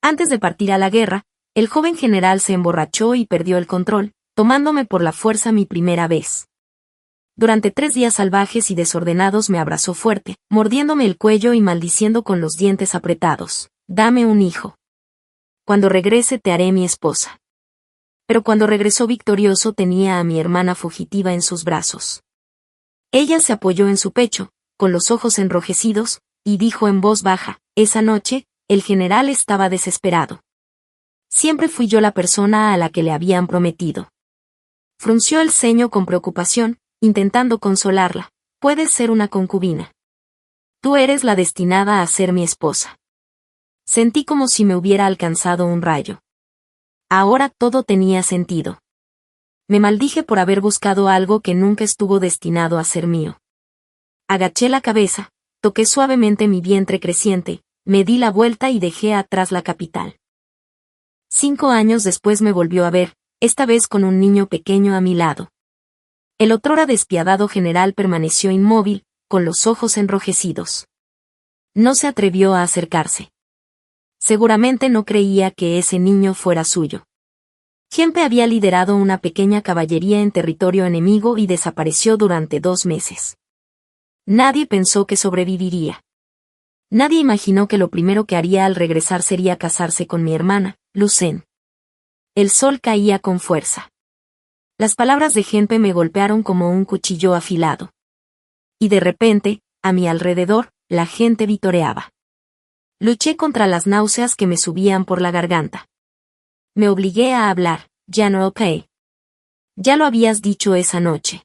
Antes de partir a la guerra, el joven general se emborrachó y perdió el control, tomándome por la fuerza mi primera vez. Durante 3 días salvajes y desordenados me abrazó fuerte, mordiéndome el cuello y maldiciendo con los dientes apretados. Dame un hijo. Cuando regrese te haré mi esposa. Pero cuando regresó victorioso tenía a mi hermana fugitiva en sus brazos. Ella se apoyó en su pecho, con los ojos enrojecidos, y dijo en voz baja, esa noche, el general estaba desesperado. Siempre fui yo la persona a la que le habían prometido. Frunció el ceño con preocupación, intentando consolarla. Puedes ser una concubina. Tú eres la destinada a ser mi esposa. Sentí como si me hubiera alcanzado un rayo. Ahora todo tenía sentido. Me maldije por haber buscado algo que nunca estuvo destinado a ser mío. Agaché la cabeza, toqué suavemente mi vientre creciente, me di la vuelta y dejé atrás la capital. 5 años después me volvió a ver, esta vez con un niño pequeño a mi lado. El otrora despiadado general permaneció inmóvil, con los ojos enrojecidos. No se atrevió a acercarse. Seguramente no creía que ese niño fuera suyo. Giempe había liderado una pequeña caballería en territorio enemigo y desapareció durante 2 meses. Nadie pensó que sobreviviría. Nadie imaginó que lo primero que haría al regresar sería casarse con mi hermana, Lucén. El sol caía con fuerza. Las palabras de Giempe me golpearon como un cuchillo afilado. Y de repente, a mi alrededor, la gente vitoreaba. Luché contra las náuseas que me subían por la garganta. Me obligué a hablar, General Pei. Ya lo habías dicho esa noche.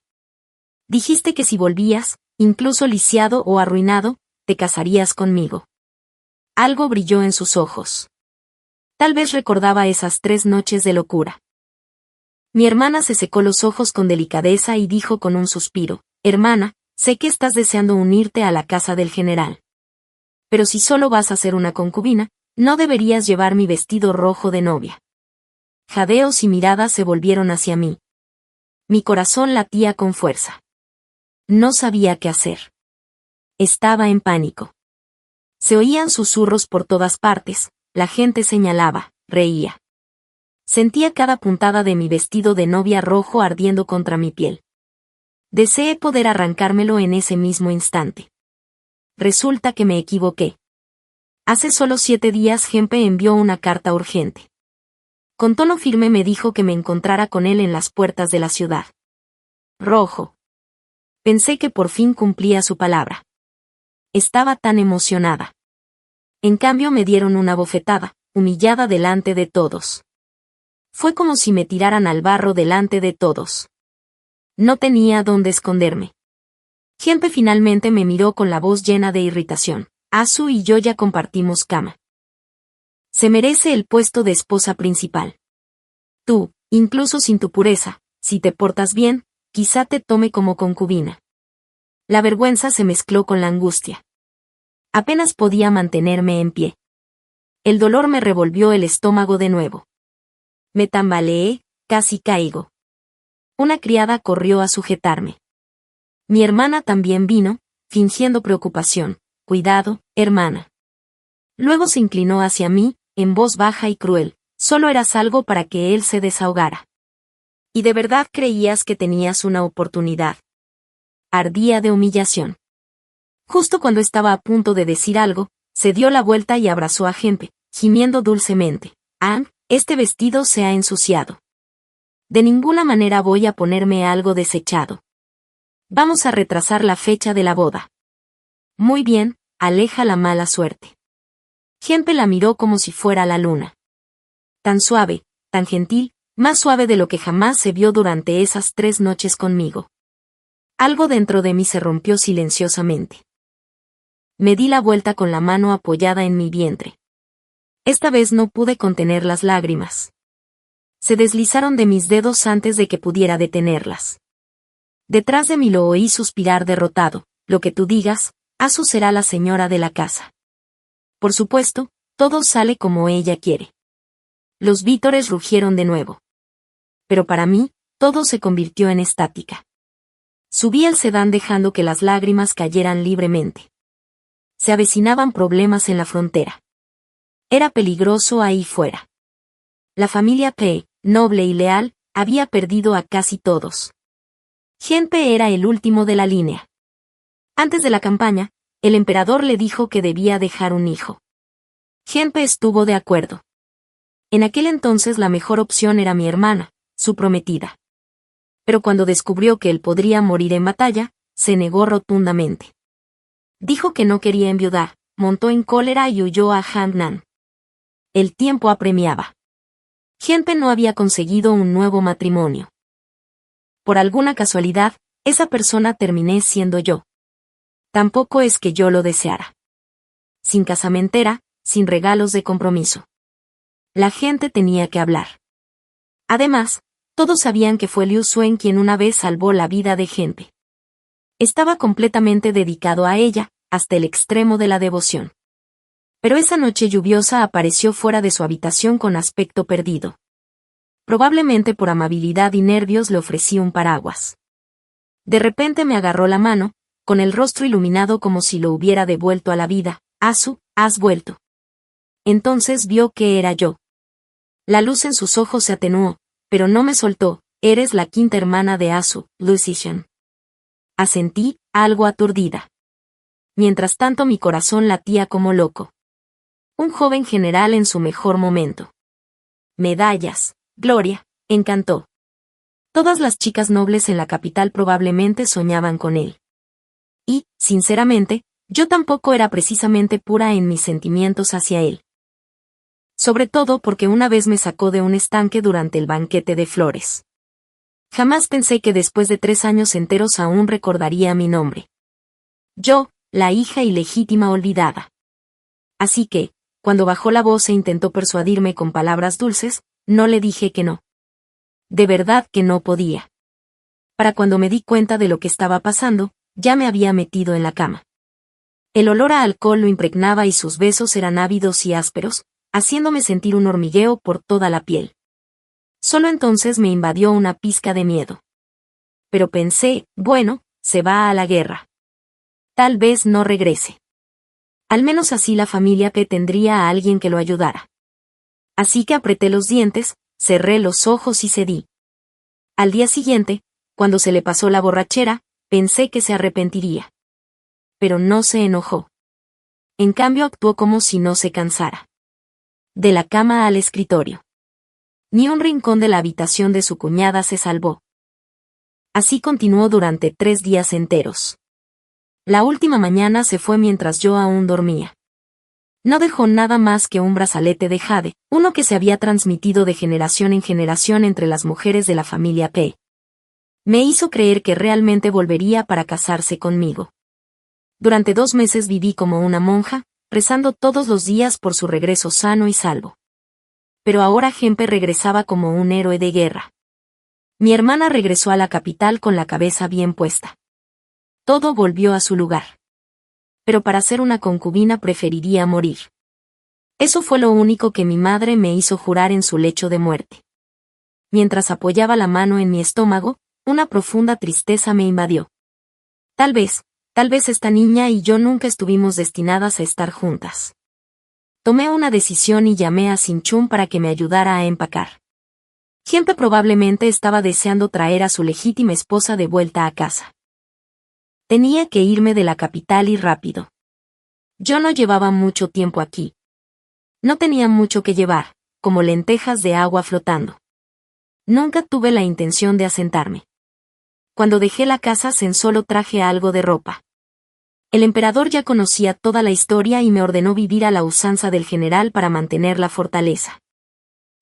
Dijiste que si volvías, incluso lisiado o arruinado, te casarías conmigo. Algo brilló en sus ojos. Tal vez recordaba esas 3 noches de locura. Mi hermana se secó los ojos con delicadeza y dijo con un suspiro, hermana, sé que estás deseando unirte a la casa del general. Pero si solo vas a ser una concubina, no deberías llevar mi vestido rojo de novia. Jadeos y miradas se volvieron hacia mí. Mi corazón latía con fuerza. No sabía qué hacer. Estaba en pánico. Se oían susurros por todas partes, la gente señalaba, reía. Sentía cada puntada de mi vestido de novia rojo ardiendo contra mi piel. Deseé poder arrancármelo en ese mismo instante. Resulta que me equivoqué. Hace solo 7 días Giempe envió una carta urgente. Con tono firme me dijo que me encontrara con él en las puertas de la ciudad. Rojo. Pensé que por fin cumplía su palabra. Estaba tan emocionada. En cambio me dieron una bofetada, humillada delante de todos. Fue como si me tiraran al barro delante de todos. No tenía dónde esconderme. Giempe finalmente me miró con la voz llena de irritación. Asu y yo ya compartimos cama. Se merece el puesto de esposa principal. Tú, incluso sin tu pureza, si te portas bien, quizá te tome como concubina. La vergüenza se mezcló con la angustia. Apenas podía mantenerme en pie. El dolor me revolvió el estómago de nuevo. Me tambaleé, casi caigo. Una criada corrió a sujetarme. Mi hermana también vino, fingiendo preocupación. Cuidado, hermana. Luego se inclinó hacia mí, en voz baja y cruel. Solo eras algo para que él se desahogara. ¿Y de verdad creías que tenías una oportunidad? Ardía de humillación. Justo cuando estaba a punto de decir algo, se dio la vuelta y abrazó a Giempe, gimiendo dulcemente. Este vestido se ha ensuciado. De ninguna manera voy a ponerme algo desechado. Vamos a retrasar la fecha de la boda. Muy bien, aleja la mala suerte. Giempe la miró como si fuera la luna. Tan suave, tan gentil, más suave de lo que jamás se vio durante esas 3 noches conmigo. Algo dentro de mí se rompió silenciosamente. Me di la vuelta con la mano apoyada en mi vientre. Esta vez no pude contener las lágrimas. Se deslizaron de mis dedos antes de que pudiera detenerlas. Detrás de mí lo oí suspirar derrotado. Lo que tú digas, Asu será la señora de la casa. Por supuesto, todo sale como ella quiere. Los vítores rugieron de nuevo. Pero para mí, todo se convirtió en estática. Subí al sedán dejando que las lágrimas cayeran libremente. Se avecinaban problemas en la frontera. Era peligroso ahí fuera. La familia P, noble y leal, había perdido a casi todos. Genpe era el último de la línea. Antes de la campaña, el emperador le dijo que debía dejar un hijo. Genpe estuvo de acuerdo. En aquel entonces la mejor opción era mi hermana, su prometida. Pero cuando descubrió que él podría morir en batalla, se negó rotundamente. Dijo que no quería enviudar, montó en cólera y huyó a Hangnan. El tiempo apremiaba. Genpe no había conseguido un nuevo matrimonio. Por alguna casualidad, esa persona terminé siendo yo. Tampoco es que yo lo deseara. Sin casamentera, sin regalos de compromiso. La gente tenía que hablar. Además, todos sabían que fue Liu Suen quien una vez salvó la vida de Genpe. Estaba completamente dedicado a ella, hasta el extremo de la devoción. Pero esa noche lluviosa apareció fuera de su habitación con aspecto perdido. Probablemente por amabilidad y nervios le ofrecí un paraguas. De repente me agarró la mano, con el rostro iluminado como si lo hubiera devuelto a la vida. Asu, has vuelto. Entonces vio que era yo. La luz en sus ojos se atenuó, pero no me soltó. Eres la quinta hermana de Asu, Lucien. Asentí, algo aturdida. Mientras tanto mi corazón latía como loco. Un joven general en su mejor momento. Medallas, gloria, encantó. Todas las chicas nobles en la capital probablemente soñaban con él. Y, sinceramente, yo tampoco era precisamente pura en mis sentimientos hacia él. Sobre todo porque una vez me sacó de un estanque durante el banquete de flores. Jamás pensé que después de 3 años enteros aún recordaría mi nombre. Yo, la hija ilegítima olvidada. Así que, cuando bajó la voz e intentó persuadirme con palabras dulces, no le dije que no. De verdad que no podía. Para cuando me di cuenta de lo que estaba pasando, ya me había metido en la cama. El olor a alcohol lo impregnaba y sus besos eran ávidos y ásperos, haciéndome sentir un hormigueo por toda la piel. Solo entonces me invadió una pizca de miedo. Pero pensé, bueno, se va a la guerra. Tal vez no regrese. Al menos así la familia P tendría a alguien que lo ayudara. Así que apreté los dientes, cerré los ojos y cedí. Al día siguiente, cuando se le pasó la borrachera, pensé que se arrepentiría. Pero no se enojó. En cambio actuó como si no se cansara. De la cama al escritorio. Ni un rincón de la habitación de su cuñada se salvó. Así continuó durante 3 días enteros. La última mañana se fue mientras yo aún dormía. No dejó nada más que un brazalete de jade, uno que se había transmitido de generación en generación entre las mujeres de la familia P. Me hizo creer que realmente volvería para casarse conmigo. Durante 2 meses viví como una monja, rezando todos los días por su regreso sano y salvo. Pero ahora Genpe regresaba como un héroe de guerra. Mi hermana regresó a la capital con la cabeza bien puesta. Todo volvió a su lugar. Pero para ser una concubina preferiría morir. Eso fue lo único que mi madre me hizo jurar en su lecho de muerte. Mientras apoyaba la mano en mi estómago, una profunda tristeza me invadió. Tal vez esta niña y yo nunca estuvimos destinadas a estar juntas. Tomé una decisión y llamé a Sinchun para que me ayudara a empacar. Genpe probablemente estaba deseando traer a su legítima esposa de vuelta a casa. Tenía que irme de la capital y rápido. Yo no llevaba mucho tiempo aquí. No tenía mucho que llevar, como lentejas de agua flotando. Nunca tuve la intención de asentarme. Cuando dejé la casa solo traje algo de ropa. El emperador ya conocía toda la historia y me ordenó vivir a la usanza del general para mantener la fortaleza.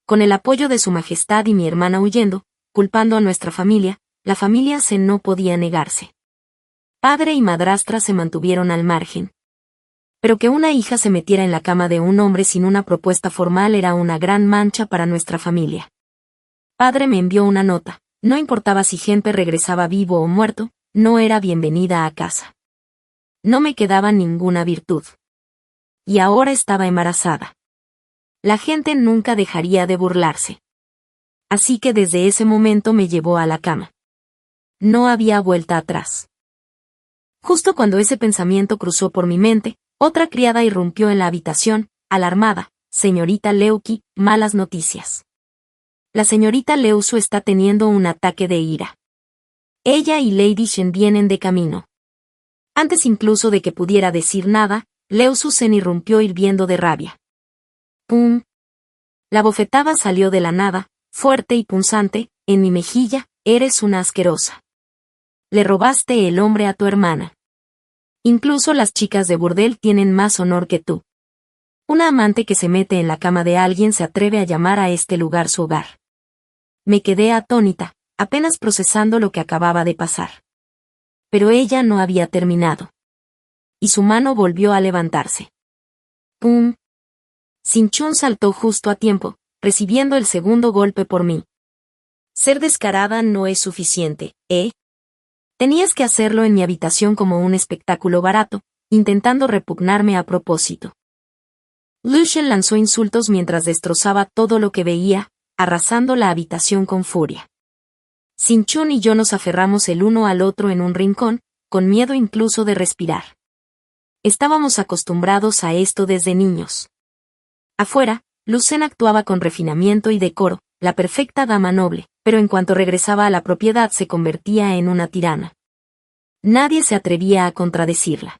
Con el apoyo de su majestad y mi hermana huyendo, culpando a nuestra familia, la familia Sen no podía negarse. Padre y madrastra se mantuvieron al margen. Pero que una hija se metiera en la cama de un hombre sin una propuesta formal era una gran mancha para nuestra familia. Padre me envió una nota, no importaba si Genpe regresaba vivo o muerto, no era bienvenida a casa. No me quedaba ninguna virtud. Y ahora estaba embarazada. La gente nunca dejaría de burlarse. Así que desde ese momento me llevó a la cama. No había vuelta atrás. Justo cuando ese pensamiento cruzó por mi mente, otra criada irrumpió en la habitación, alarmada, señorita Leuki, malas noticias. La señorita Leusu está teniendo un ataque de ira. Ella y Lady Shen vienen de camino. Antes incluso de que pudiera decir nada, Leusu se irrumpió hirviendo de rabia. ¡Pum! La bofetada salió de la nada, fuerte y punzante, en mi mejilla. Eres una asquerosa. Le robaste el hombre a tu hermana. Incluso las chicas de burdel tienen más honor que tú. Una amante que se mete en la cama de alguien se atreve a llamar a este lugar su hogar. Me quedé atónita, apenas procesando lo que acababa de pasar. Pero ella no había terminado. Y su mano volvió a levantarse. ¡Pum! Sin Chun saltó justo a tiempo, recibiendo el segundo golpe por mí. Ser descarada no es suficiente, ¿eh? Tenías que hacerlo en mi habitación como un espectáculo barato, intentando repugnarme a propósito. Lu Shen lanzó insultos mientras destrozaba todo lo que veía, arrasando la habitación con furia. Sin Chun y yo nos aferramos el uno al otro en un rincón, con miedo incluso de respirar. Estábamos acostumbrados a esto desde niños. Afuera, Lu Shen actuaba con refinamiento y decoro, la perfecta dama noble, pero en cuanto regresaba a la propiedad se convertía en una tirana. Nadie se atrevía a contradecirla.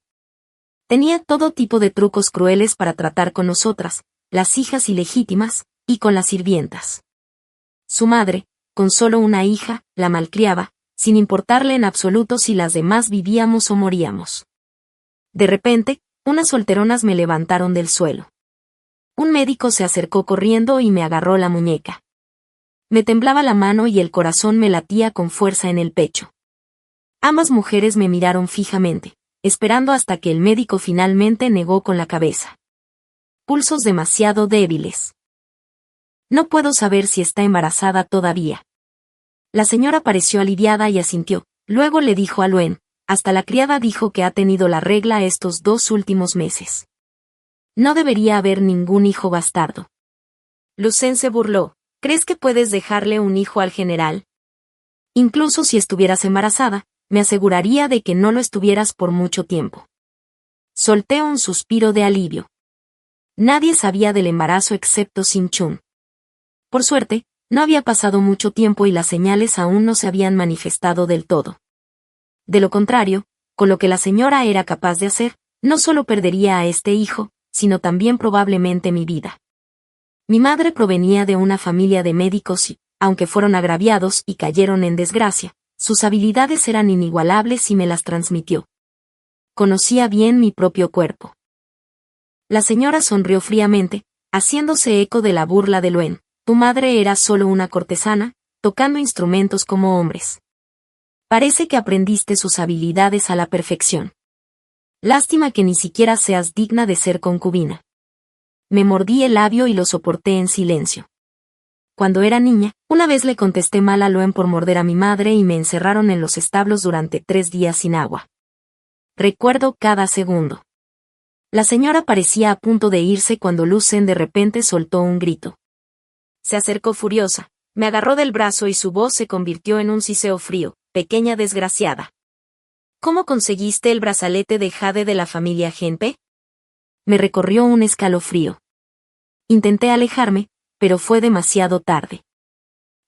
Tenía todo tipo de trucos crueles para tratar con nosotras, las hijas ilegítimas, y con las sirvientas. Su madre, con solo una hija, la malcriaba, sin importarle en absoluto si las demás vivíamos o moríamos. De repente, unas solteronas me levantaron del suelo. Un médico se acercó corriendo y me agarró la muñeca. Me temblaba la mano y el corazón me latía con fuerza en el pecho. Ambas mujeres me miraron fijamente, esperando hasta que el médico finalmente negó con la cabeza. Pulsos demasiado débiles. No puedo saber si está embarazada todavía. La señora pareció aliviada y asintió, luego le dijo a Luen, hasta la criada dijo que ha tenido la regla estos 2 últimos meses. No debería haber ningún hijo bastardo. Lu Shen se burló. ¿Crees que puedes dejarle un hijo al general? Incluso si estuvieras embarazada, me aseguraría de que no lo estuvieras por mucho tiempo. Solté un suspiro de alivio. Nadie sabía del embarazo excepto Sin Chun. Por suerte, no había pasado mucho tiempo y las señales aún no se habían manifestado del todo. De lo contrario, con lo que la señora era capaz de hacer, no solo perdería a este hijo, sino también probablemente mi vida. Mi madre provenía de una familia de médicos y, aunque fueron agraviados y cayeron en desgracia, sus habilidades eran inigualables y me las transmitió. Conocía bien mi propio cuerpo. La señora sonrió fríamente, haciéndose eco de la burla de Luen. Tu madre era solo una cortesana, tocando instrumentos como hombres. Parece que aprendiste sus habilidades a la perfección. Lástima que ni siquiera seas digna de ser concubina. Me mordí el labio y lo soporté en silencio. Cuando era niña, una vez le contesté mal a Luen por morder a mi madre y me encerraron en los establos durante 3 días sin agua. Recuerdo cada segundo. La señora parecía a punto de irse cuando Lu Shen de repente soltó un grito. Se acercó furiosa, me agarró del brazo y su voz se convirtió en un siseo frío. Pequeña desgraciada. ¿Cómo conseguiste el brazalete de jade de la familia Genpe? Me recorrió un escalofrío. Intenté alejarme, pero fue demasiado tarde.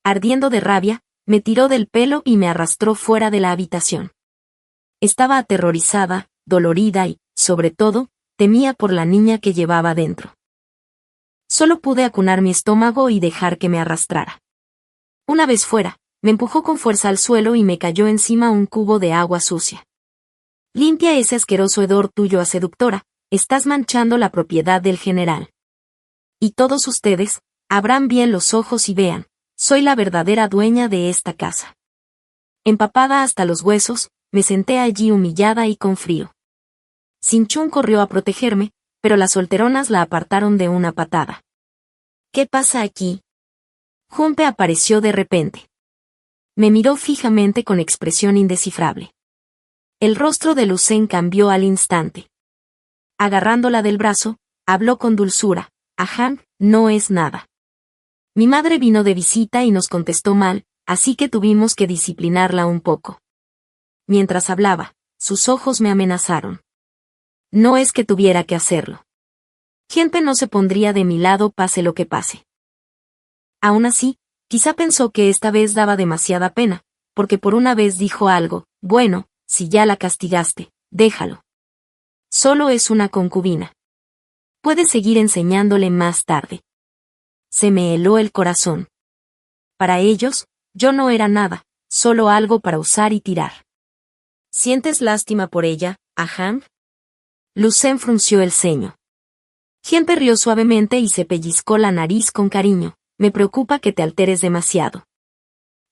Ardiendo de rabia, me tiró del pelo y me arrastró fuera de la habitación. Estaba aterrorizada, dolorida y, sobre todo, temía por la niña que llevaba dentro. Solo pude acunar mi estómago y dejar que me arrastrara. Una vez fuera, me empujó con fuerza al suelo y me cayó encima un cubo de agua sucia. Limpia ese asqueroso hedor tuyo a seductora, estás manchando la propiedad del general. Y todos ustedes, abran bien los ojos y vean, soy la verdadera dueña de esta casa. Empapada hasta los huesos, me senté allí humillada y con frío. Sin Chun corrió a protegerme, pero las solteronas la apartaron de una patada. ¿Qué pasa aquí? Junpe apareció de repente. Me miró fijamente con expresión indescifrable. El rostro de Lu Shen cambió al instante. Agarrándola del brazo, habló con dulzura. Ajá, no es nada. Mi madre vino de visita y nos contestó mal, así que tuvimos que disciplinarla un poco. Mientras hablaba, sus ojos me amenazaron. No es que tuviera que hacerlo. Gente no se pondría de mi lado pase lo que pase. Aún así, quizá pensó que esta vez daba demasiada pena, porque por una vez dijo algo: bueno, si ya la castigaste, déjalo. Solo es una concubina. Puedes seguir enseñándole más tarde. Se me heló el corazón. Para ellos, yo no era nada, solo algo para usar y tirar. ¿Sientes lástima por ella, Aham? Lucen frunció el ceño. Gente rió suavemente y se pellizcó la nariz con cariño. Me preocupa que te alteres demasiado.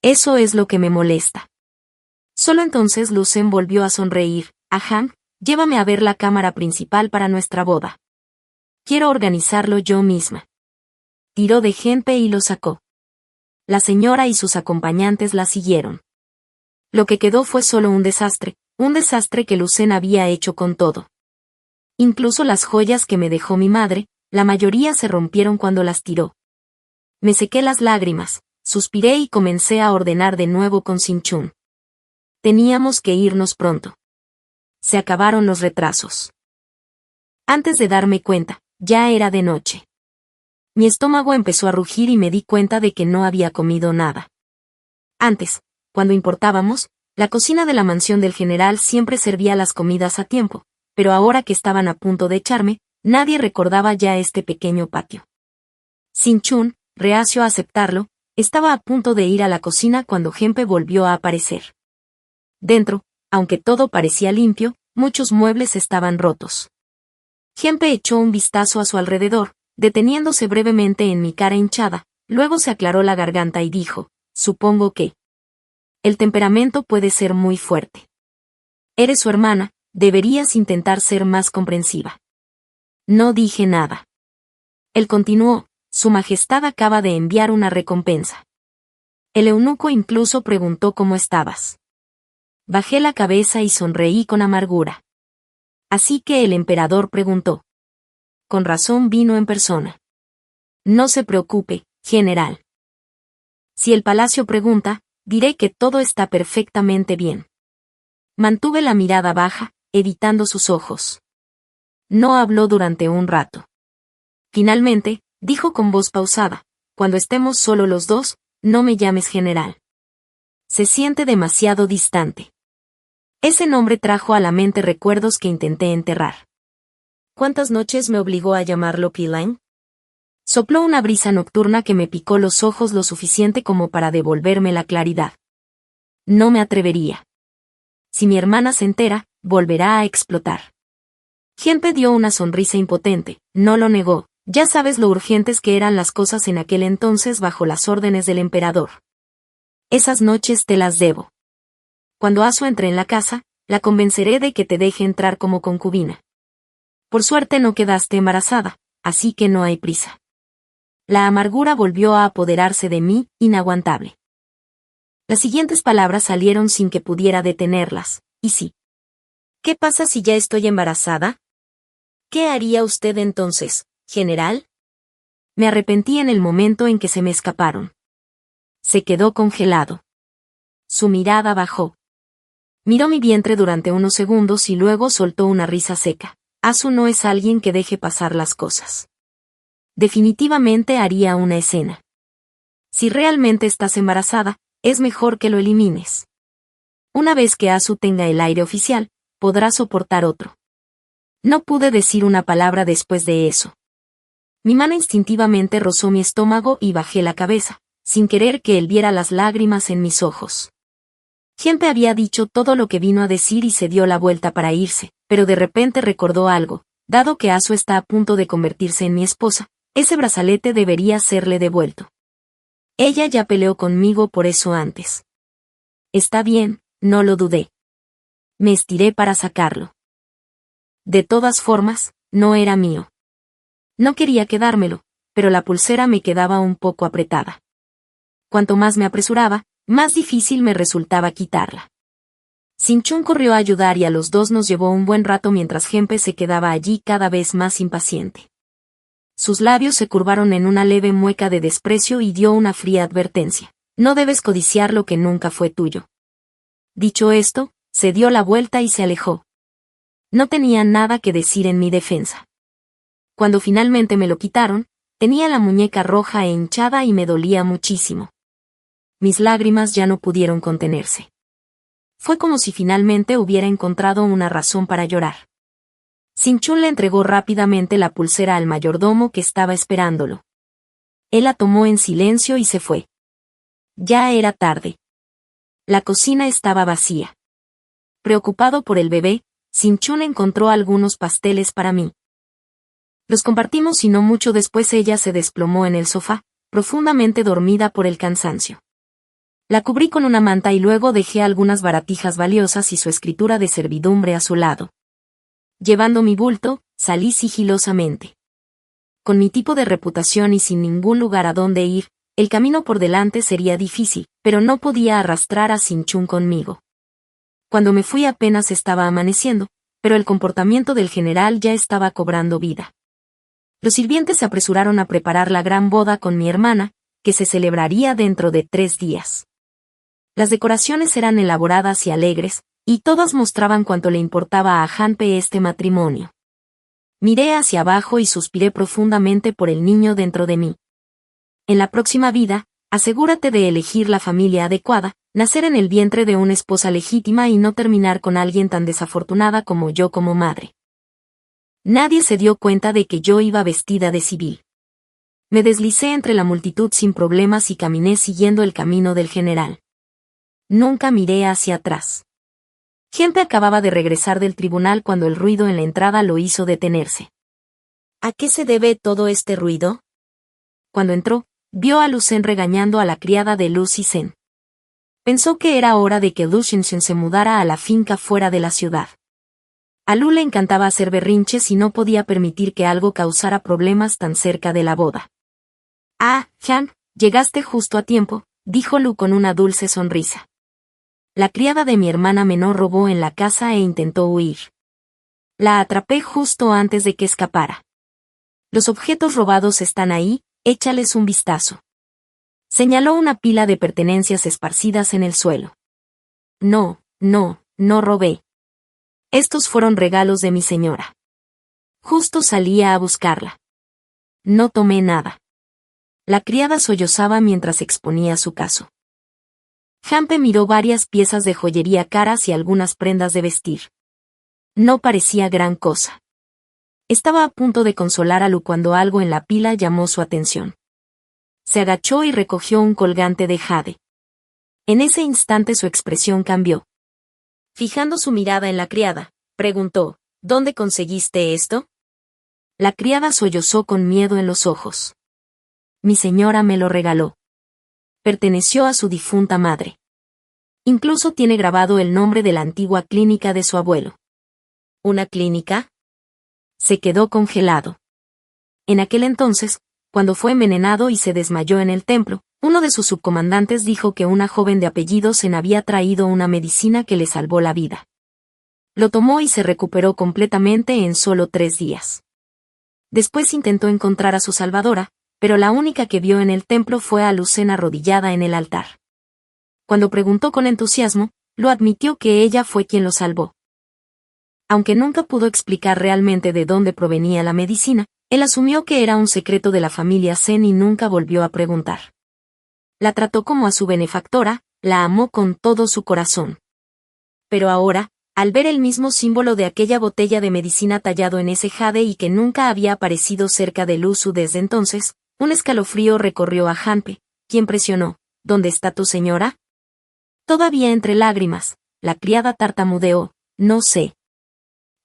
Eso es lo que me molesta. Solo entonces Lucen volvió a sonreír. Aham, llévame a ver la cámara principal para nuestra boda. Quiero organizarlo yo misma. Tiró de Gente y lo sacó. La señora y sus acompañantes la siguieron. Lo que quedó fue solo un desastre que Lucen había hecho con todo. Incluso las joyas que me dejó mi madre, la mayoría se rompieron cuando las tiró. Me sequé las lágrimas, suspiré y comencé a ordenar de nuevo con Sinchún. Teníamos que irnos pronto. Se acabaron los retrasos. Antes de darme cuenta, ya era de noche. Mi estómago empezó a rugir y me di cuenta de que no había comido nada. Antes, cuando importábamos, la cocina de la mansión del general siempre servía las comidas a tiempo, pero ahora que estaban a punto de echarme, nadie recordaba ya este pequeño patio. Sinchún, reacio a aceptarlo, estaba a punto de ir a la cocina cuando Gempe volvió a aparecer. Dentro, aunque todo parecía limpio, muchos muebles estaban rotos. Gempe echó un vistazo a su alrededor, deteniéndose brevemente en mi cara hinchada, luego se aclaró la garganta y dijo: supongo que el temperamento puede ser muy fuerte. Eres su hermana, deberías intentar ser más comprensiva. No dije nada. Él continuó: Su Majestad acaba de enviar una recompensa. El eunuco incluso preguntó cómo estabas. Bajé la cabeza y sonreí con amargura. Así que el emperador preguntó. Con razón vino en persona. No se preocupe, general. Si el palacio pregunta, diré que todo está perfectamente bien. Mantuve la mirada baja, evitando sus ojos. No habló durante un rato. Finalmente, dijo con voz pausada: cuando estemos solo los dos, no me llames general. Se siente demasiado distante. Ese nombre trajo a la mente recuerdos que intenté enterrar. ¿Cuántas noches me obligó a llamarlo Pilain? Sopló una brisa nocturna que me picó los ojos lo suficiente como para devolverme la claridad. No me atrevería. Si mi hermana se entera, volverá a explotar. Gempe dio una sonrisa impotente, no lo negó. Ya sabes lo urgentes que eran las cosas en aquel entonces bajo las órdenes del emperador. Esas noches te las debo. Cuando Asu entre en la casa, la convenceré de que te deje entrar como concubina. Por suerte no quedaste embarazada, así que no hay prisa. La amargura volvió a apoderarse de mí, inaguantable. Las siguientes palabras salieron sin que pudiera detenerlas. ¿Y sí? ¿Qué pasa si ya estoy embarazada? ¿Qué haría usted entonces, general? Me arrepentí en el momento en que se me escaparon. Se quedó congelado. Su mirada bajó. Miró mi vientre durante unos segundos y luego soltó una risa seca. Asu no es alguien que deje pasar las cosas. Definitivamente haría una escena. Si realmente estás embarazada, es mejor que lo elimines. Una vez que Asu tenga el aire oficial, podrá soportar otro. No pude decir una palabra después de eso. Mi mano instintivamente rozó mi estómago y bajé la cabeza, sin querer que él viera las lágrimas en mis ojos. Gempe había dicho todo lo que vino a decir y se dio la vuelta para irse, pero de repente recordó algo: dado que Asu está a punto de convertirse en mi esposa, ese brazalete debería serle devuelto. Ella ya peleó conmigo por eso antes. Está bien, no lo dudé. Me estiré para sacarlo. De todas formas, no era mío. No quería quedármelo, pero la pulsera me quedaba un poco apretada. Cuanto más me apresuraba, más difícil me resultaba quitarla. Sinchún corrió a ayudar y a los dos nos llevó un buen rato mientras Gempe se quedaba allí cada vez más impaciente. Sus labios se curvaron en una leve mueca de desprecio y dio una fría advertencia: no debes codiciar lo que nunca fue tuyo. Dicho esto, se dio la vuelta y se alejó. No tenía nada que decir en mi defensa. Cuando finalmente me lo quitaron, tenía la muñeca roja e hinchada y me dolía muchísimo. Mis lágrimas ya no pudieron contenerse. Fue como si finalmente hubiera encontrado una razón para llorar. Sin-chun le entregó rápidamente la pulsera al mayordomo que estaba esperándolo. Él la tomó en silencio y se fue. Ya era tarde. La cocina estaba vacía. Preocupado por el bebé, Sin-chun encontró algunos pasteles para mí. Los compartimos y no mucho después ella se desplomó en el sofá, profundamente dormida por el cansancio. La cubrí con una manta y luego dejé algunas baratijas valiosas y su escritura de servidumbre a su lado. Llevando mi bulto, salí sigilosamente. Con mi tipo de reputación y sin ningún lugar a donde ir, el camino por delante sería difícil, pero no podía arrastrar a Sin-chun conmigo. Cuando me fui apenas estaba amaneciendo, pero el comportamiento del general ya estaba cobrando vida. Los sirvientes se apresuraron a preparar la gran boda con mi hermana, que se celebraría dentro de 3 días. Las decoraciones eran elaboradas y alegres, y todas mostraban cuánto le importaba a Han-pe este matrimonio. Miré hacia abajo y suspiré profundamente por el niño dentro de mí. En la próxima vida, asegúrate de elegir la familia adecuada, nacer en el vientre de una esposa legítima y no terminar con alguien tan desafortunada como yo como madre. Nadie se dio cuenta de que yo iba vestida de civil. Me deslicé entre la multitud sin problemas y caminé siguiendo el camino del general. Nunca miré hacia atrás. Gente acababa de regresar del tribunal cuando el ruido en la entrada lo hizo detenerse. ¿A qué se debe todo este ruido? Cuando entró, vio a Lucen regañando a la criada de Lu Zisen. Pensó que era hora de que Lu Xinxin se mudara a la finca fuera de la ciudad. A Lu le encantaba hacer berrinches y no podía permitir que algo causara problemas tan cerca de la boda. «Ah, Han, llegaste justo a tiempo», dijo Lu con una dulce sonrisa. La criada de mi hermana menor robó en la casa e intentó huir. La atrapé justo antes de que escapara. Los objetos robados están ahí, échales un vistazo. Señaló una pila de pertenencias esparcidas en el suelo. No robé. Estos fueron regalos de mi señora. Justo salía a buscarla. No tomé nada. La criada sollozaba mientras exponía su caso. Han-pe miró varias piezas de joyería caras y algunas prendas de vestir. No parecía gran cosa. Estaba a punto de consolar a Lu cuando algo en la pila llamó su atención. Se agachó y recogió un colgante de jade. En ese instante su expresión cambió. Fijando su mirada en la criada, preguntó, ¿dónde conseguiste esto? La criada sollozó con miedo en los ojos. Mi señora me lo regaló. Perteneció a su difunta madre. Incluso tiene grabado el nombre de la antigua clínica de su abuelo. ¿Una clínica? Se quedó congelado. En aquel entonces, cuando fue envenenado y se desmayó en el templo, uno de sus subcomandantes dijo que una joven de apellido Sen había traído una medicina que le salvó la vida. Lo tomó y se recuperó completamente en solo 3 días. Después intentó encontrar a su salvadora, pero la única que vio en el templo fue a Lucen arrodillada en el altar. Cuando preguntó con entusiasmo, Lu admitió que ella fue quien lo salvó. Aunque nunca pudo explicar realmente de dónde provenía la medicina, él asumió que era un secreto de la familia Sen y nunca volvió a preguntar. La trató como a su benefactora, la amó con todo su corazón. Pero ahora, al ver el mismo símbolo de aquella botella de medicina tallado en ese jade y que nunca había aparecido cerca de Lu Su desde entonces, un escalofrío recorrió a Han-pe, quien presionó, ¿dónde está tu señora? Todavía entre lágrimas, la criada tartamudeó, no sé.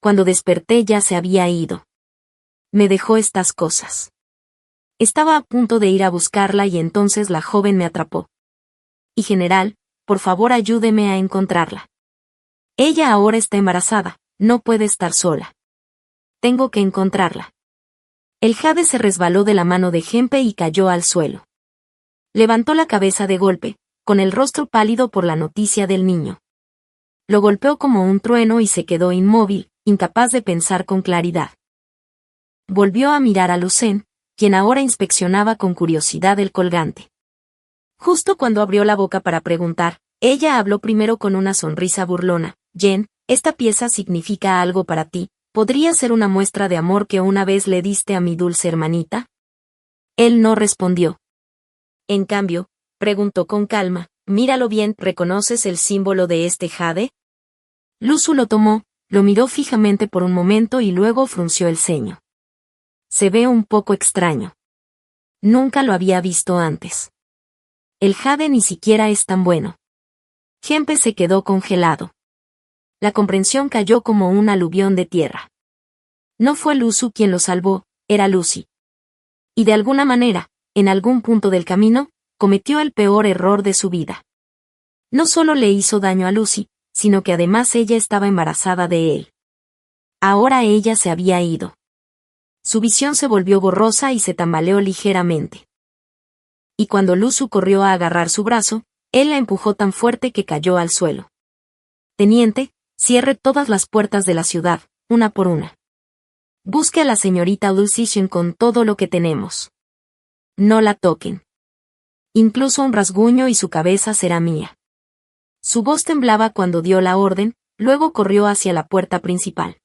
Cuando desperté ya se había ido. Me dejó estas cosas. Estaba a punto de ir a buscarla y entonces la joven me atrapó. Y general, por favor ayúdeme a encontrarla. Ella ahora está embarazada, no puede estar sola. Tengo que encontrarla. El jade se resbaló de la mano de Han-pe y cayó al suelo. Levantó la cabeza de golpe, con el rostro pálido por la noticia del niño. Lo golpeó como un trueno y se quedó inmóvil, incapaz de pensar con claridad. Volvió a mirar a Lucen, quien ahora inspeccionaba con curiosidad el colgante. Justo cuando abrió la boca para preguntar, ella habló primero con una sonrisa burlona. Jen, esta pieza significa algo para ti, ¿Podría ser una muestra de amor que una vez le diste a mi dulce hermanita? Él no respondió. En cambio, preguntó con calma, míralo bien, ¿reconoces el símbolo de este jade? Luzu lo tomó, lo miró fijamente por un momento y luego frunció el ceño. Se ve un poco extraño. Nunca lo había visto antes. El jade ni siquiera es tan bueno. Gempe se quedó congelado. La comprensión cayó como un aluvión de tierra. No fue Luzu quien lo salvó, era Lucy. Y de alguna manera, en algún punto del camino, cometió el peor error de su vida. No solo le hizo daño a Lucy, sino que además ella estaba embarazada de él. Ahora ella se había ido. Su visión se volvió borrosa y se tambaleó ligeramente. Y cuando Luzu corrió a agarrar su brazo, él la empujó tan fuerte que cayó al suelo. Teniente, cierre todas las puertas de la ciudad, una por una. Busque a la señorita Lucian con todo lo que tenemos. No la toquen. Incluso un rasguño y su cabeza será mía. Su voz temblaba cuando dio la orden, luego corrió hacia la puerta principal.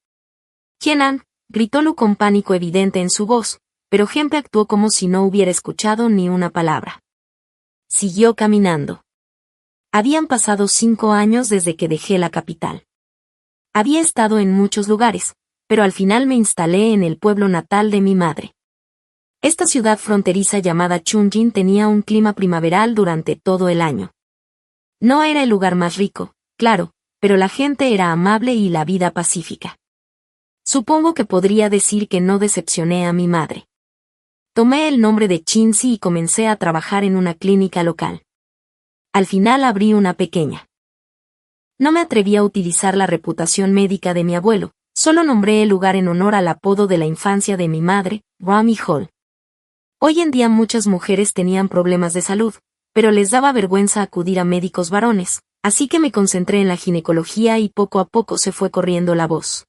«Kenan», gritó Lu con pánico evidente en su voz, pero Gempe actuó como si no hubiera escuchado ni una palabra. Siguió caminando. Habían pasado 5 años desde que dejé la capital. Había estado en muchos lugares, pero al final me instalé en el pueblo natal de mi madre. Esta ciudad fronteriza llamada Chunjin tenía un clima primaveral durante todo el año. No era el lugar más rico, claro, pero la gente era amable y la vida pacífica. Supongo que podría decir que no decepcioné a mi madre. Tomé el nombre de Chinzi y comencé a trabajar en una clínica local. Al final abrí una pequeña. No me atreví a utilizar la reputación médica de mi abuelo, solo nombré el lugar en honor al apodo de la infancia de mi madre, Rami Hall. Hoy en día muchas mujeres tenían problemas de salud, pero les daba vergüenza acudir a médicos varones, así que me concentré en la ginecología y poco a poco se fue corriendo la voz.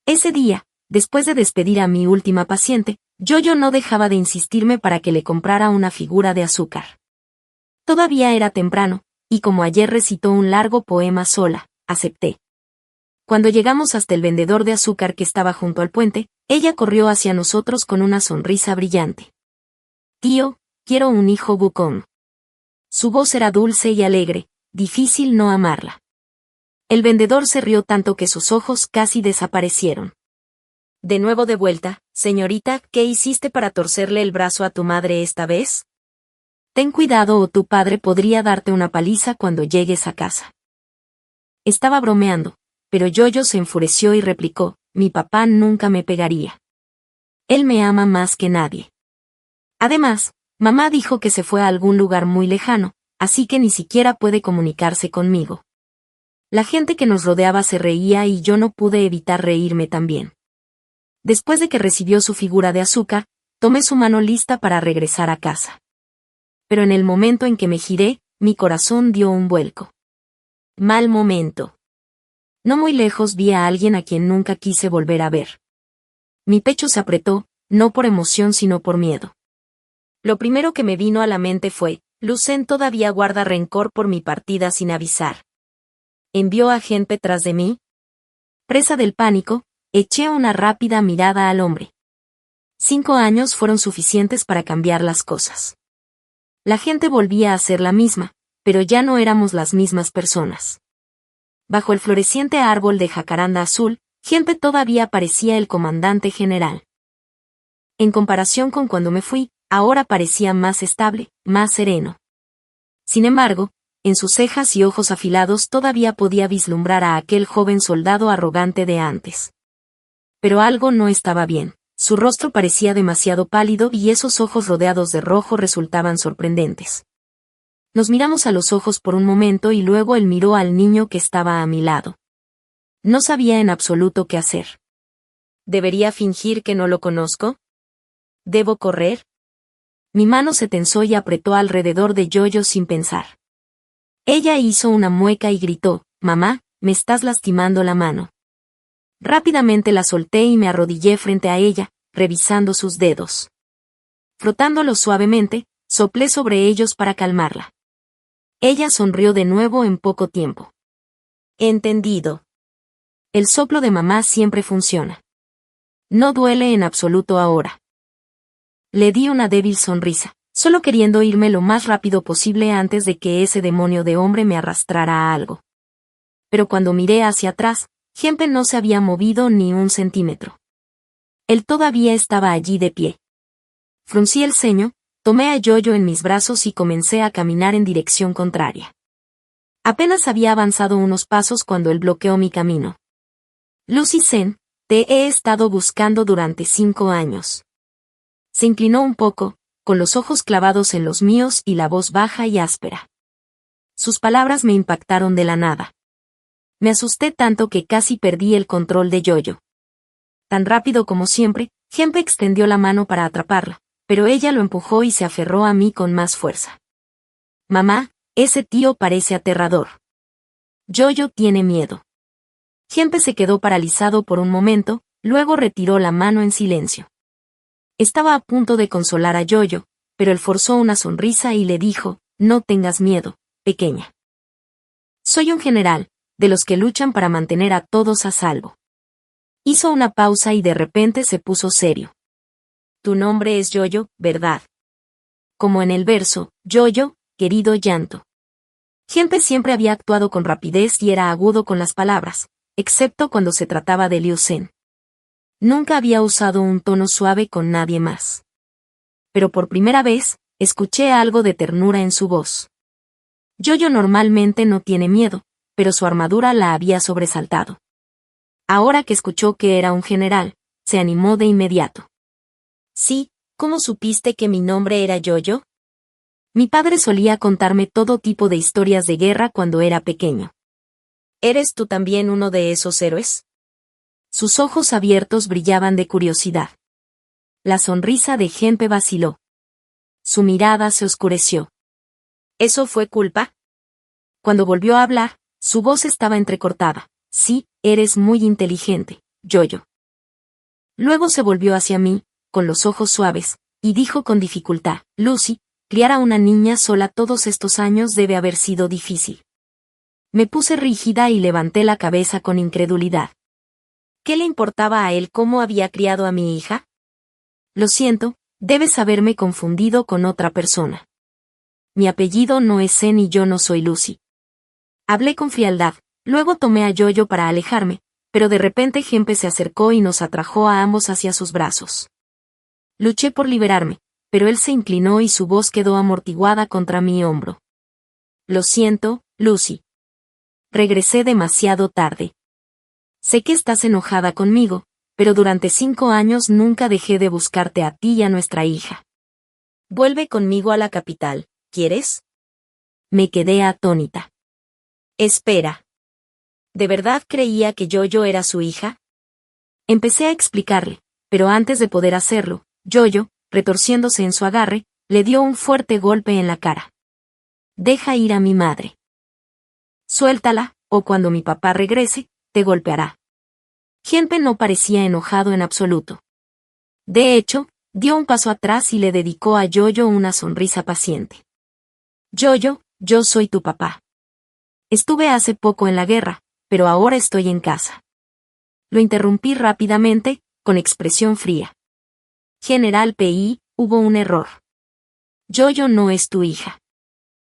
Ese día, después de despedir a mi última paciente, yo no dejaba de insistirme para que le comprara una figura de azúcar. Todavía era temprano, y como ayer recitó un largo poema sola, acepté. Cuando llegamos hasta el vendedor de azúcar que estaba junto al puente, ella corrió hacia nosotros con una sonrisa brillante. «Tío, quiero un hijo bucón». Su voz era dulce y alegre, difícil no amarla. El vendedor se rió tanto que sus ojos casi desaparecieron. «De nuevo de vuelta, señorita, ¿qué hiciste para torcerle el brazo a tu madre esta vez? Ten cuidado o tu padre podría darte una paliza cuando llegues a casa». Estaba bromeando, pero Yoyo se enfureció y replicó, «Mi papá nunca me pegaría. Él me ama más que nadie. Además, mamá dijo que se fue a algún lugar muy lejano, así que ni siquiera puede comunicarse conmigo». La gente que nos rodeaba se reía y yo no pude evitar reírme también. Después de que recibió su figura de azúcar, tomé su mano lista para regresar a casa. Pero en el momento en que me giré, mi corazón dio un vuelco. Mal momento. No muy lejos vi a alguien a quien nunca quise volver a ver. Mi pecho se apretó, no por emoción sino por miedo. Lo primero que me vino a la mente fue, Lucen todavía guarda rencor por mi partida sin avisar. ¿Envió a gente tras de mí? Presa del pánico, eché una rápida mirada al hombre. 5 años fueron suficientes para cambiar las cosas. La gente volvía a ser la misma, pero ya no éramos las mismas personas. Bajo el floreciente árbol de jacaranda azul, Gempe todavía parecía el comandante general. En comparación con cuando me fui, ahora parecía más estable, más sereno. Sin embargo, en sus cejas y ojos afilados todavía podía vislumbrar a aquel joven soldado arrogante de antes. Pero algo no estaba bien. Su rostro parecía demasiado pálido y esos ojos rodeados de rojo resultaban sorprendentes. Nos miramos a los ojos por un momento y luego él miró al niño que estaba a mi lado. No sabía en absoluto qué hacer. ¿Debería fingir que no lo conozco? ¿Debo correr? Mi mano se tensó y apretó alrededor de Yoyo sin pensar. Ella hizo una mueca y gritó, «Mamá, me estás lastimando la mano». Rápidamente la solté y me arrodillé frente a ella, revisando sus dedos. Frotándolos suavemente, soplé sobre ellos para calmarla. Ella sonrió de nuevo en poco tiempo. «Entendido». El soplo de mamá siempre funciona. No duele en absoluto ahora. Le di una débil sonrisa, solo queriendo irme lo más rápido posible antes de que ese demonio de hombre me arrastrara a algo. Pero cuando miré hacia atrás, Hempe no se había movido ni un centímetro. Él todavía estaba allí de pie. Fruncí el ceño, tomé a Yoyo en mis brazos y comencé a caminar en dirección contraria. Apenas había avanzado unos pasos cuando él bloqueó mi camino. Lucy Sen, te he estado buscando durante 5 años. Se inclinó un poco, con los ojos clavados en los míos y la voz baja y áspera. Sus palabras me impactaron de la nada. Me asusté tanto que casi perdí el control de Yoyo. Tan rápido como siempre, Hempe extendió la mano para atraparla, pero ella lo empujó y se aferró a mí con más fuerza. Mamá, ese tío parece aterrador. Yoyo tiene miedo. Hempe se quedó paralizado por un momento, luego retiró la mano en silencio. Estaba a punto de consolar a Yoyo, pero él forzó una sonrisa y le dijo, no tengas miedo, pequeña. Soy un general, de los que luchan para mantener a todos a salvo. Hizo una pausa y de repente se puso serio. Tu nombre es Yoyo, ¿verdad? Como en el verso, Yoyo, querido llanto. Hempe siempre había actuado con rapidez y era agudo con las palabras, excepto cuando se trataba de Liu Sen. Nunca había usado un tono suave con nadie más. Pero por primera vez, escuché algo de ternura en su voz. Yoyo normalmente no tiene miedo, pero su armadura la había sobresaltado. Ahora que escuchó que era un general, se animó de inmediato. Sí, ¿cómo supiste que mi nombre era Yoyo? Mi padre solía contarme todo tipo de historias de guerra cuando era pequeño. ¿Eres tú también uno de esos héroes? Sus ojos abiertos brillaban de curiosidad. La sonrisa de Hempe vaciló. Su mirada se oscureció. ¿Eso fue culpa? Cuando volvió a hablar, su voz estaba entrecortada. Sí, eres muy inteligente, Yoyo. Luego se volvió hacia mí, con los ojos suaves, y dijo con dificultad, Lucy, criar a una niña sola todos estos años debe haber sido difícil. Me puse rígida y levanté la cabeza con incredulidad. ¿Qué le importaba a él cómo había criado a mi hija? Lo siento, debes haberme confundido con otra persona. Mi apellido no es Sen y yo no soy Lucy. Hablé con frialdad, luego tomé a Yoyo para alejarme, pero de repente Hempe se acercó y nos atrajo a ambos hacia sus brazos. Luché por liberarme, pero él se inclinó y su voz quedó amortiguada contra mi hombro. Lo siento, Lucy. Regresé demasiado tarde. Sé que estás enojada conmigo, pero durante 5 años nunca dejé de buscarte a ti y a nuestra hija. Vuelve conmigo a la capital, ¿quieres? Me quedé atónita. Espera. ¿De verdad creía que Yoyo era su hija? Empecé a explicarle, pero antes de poder hacerlo, Yoyo, retorciéndose en su agarre, le dio un fuerte golpe en la cara. Deja ir a mi madre. Suéltala, o cuando mi papá regrese, te golpeará. Hempe no parecía enojado en absoluto. De hecho, dio un paso atrás y le dedicó a Yoyo una sonrisa paciente. Yoyo, yo soy tu papá. Estuve hace poco en la guerra, pero ahora estoy en casa. Lo interrumpí rápidamente, con expresión fría. General P.I., hubo un error. Yoyo no es tu hija.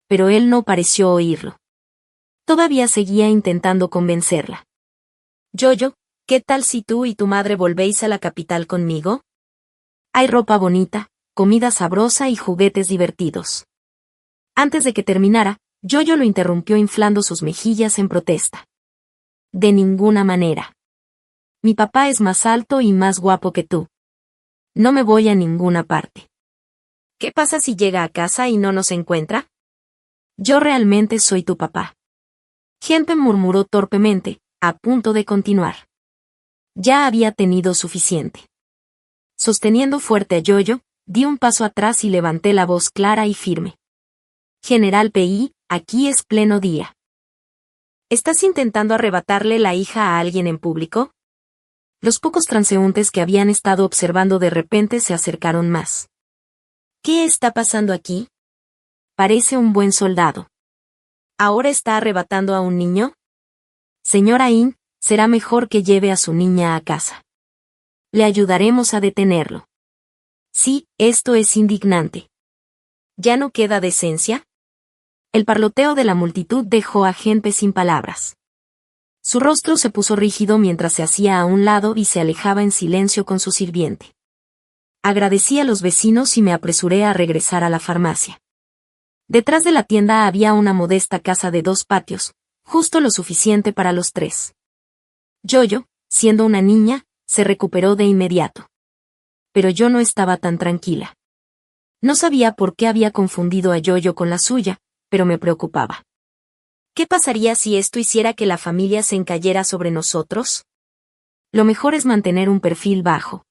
Pero él no pareció oírlo. Todavía seguía intentando convencerla. Yoyo, ¿qué tal si tú y tu madre volvéis a la capital conmigo? Hay ropa bonita, comida sabrosa y juguetes divertidos. Antes de que terminara, Yoyo lo interrumpió inflando sus mejillas en protesta. De ninguna manera. Mi papá es más alto y más guapo que tú. No me voy a ninguna parte. ¿Qué pasa si llega a casa y no nos encuentra? Yo realmente soy tu papá. Hempe murmuró torpemente, a punto de continuar. Ya había tenido suficiente. Sosteniendo fuerte a Yoyo, di un paso atrás y levanté la voz clara y firme. General P.I., aquí es pleno día. ¿Estás intentando arrebatarle la hija a alguien en público? Los pocos transeúntes que habían estado observando de repente se acercaron más. ¿Qué está pasando aquí? Parece un buen soldado. ¿Ahora está arrebatando a un niño? Señora In, será mejor que lleve a su niña a casa. Le ayudaremos a detenerlo. Sí, esto es indignante. ¿Ya no queda decencia? El parloteo de la multitud dejó a Genpe sin palabras. Su rostro se puso rígido mientras se hacía a un lado y se alejaba en silencio con su sirviente. Agradecí a los vecinos y me apresuré a regresar a la farmacia. Detrás de la tienda había una modesta casa de 2 patios, justo lo suficiente para los 3. Yoyo, siendo una niña, se recuperó de inmediato. Pero yo no estaba tan tranquila. No sabía por qué había confundido a Yoyo con la suya, pero me preocupaba. ¿Qué pasaría si esto hiciera que la familia se encayera sobre nosotros? Lo mejor es mantener un perfil bajo.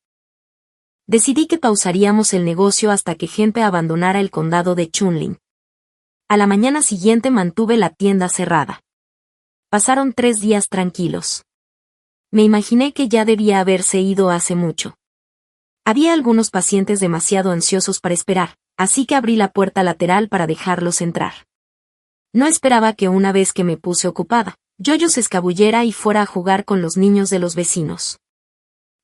Decidí que pausaríamos el negocio hasta que Genpe abandonara el condado de Chunling. A la mañana siguiente mantuve la tienda cerrada. Pasaron 3 días tranquilos. Me imaginé que ya debía haberse ido hace mucho. Había algunos pacientes demasiado ansiosos para esperar, así que abrí la puerta lateral para dejarlos entrar. No esperaba que una vez que me puse ocupada, Yoyo se escabullera y fuera a jugar con los niños de los vecinos.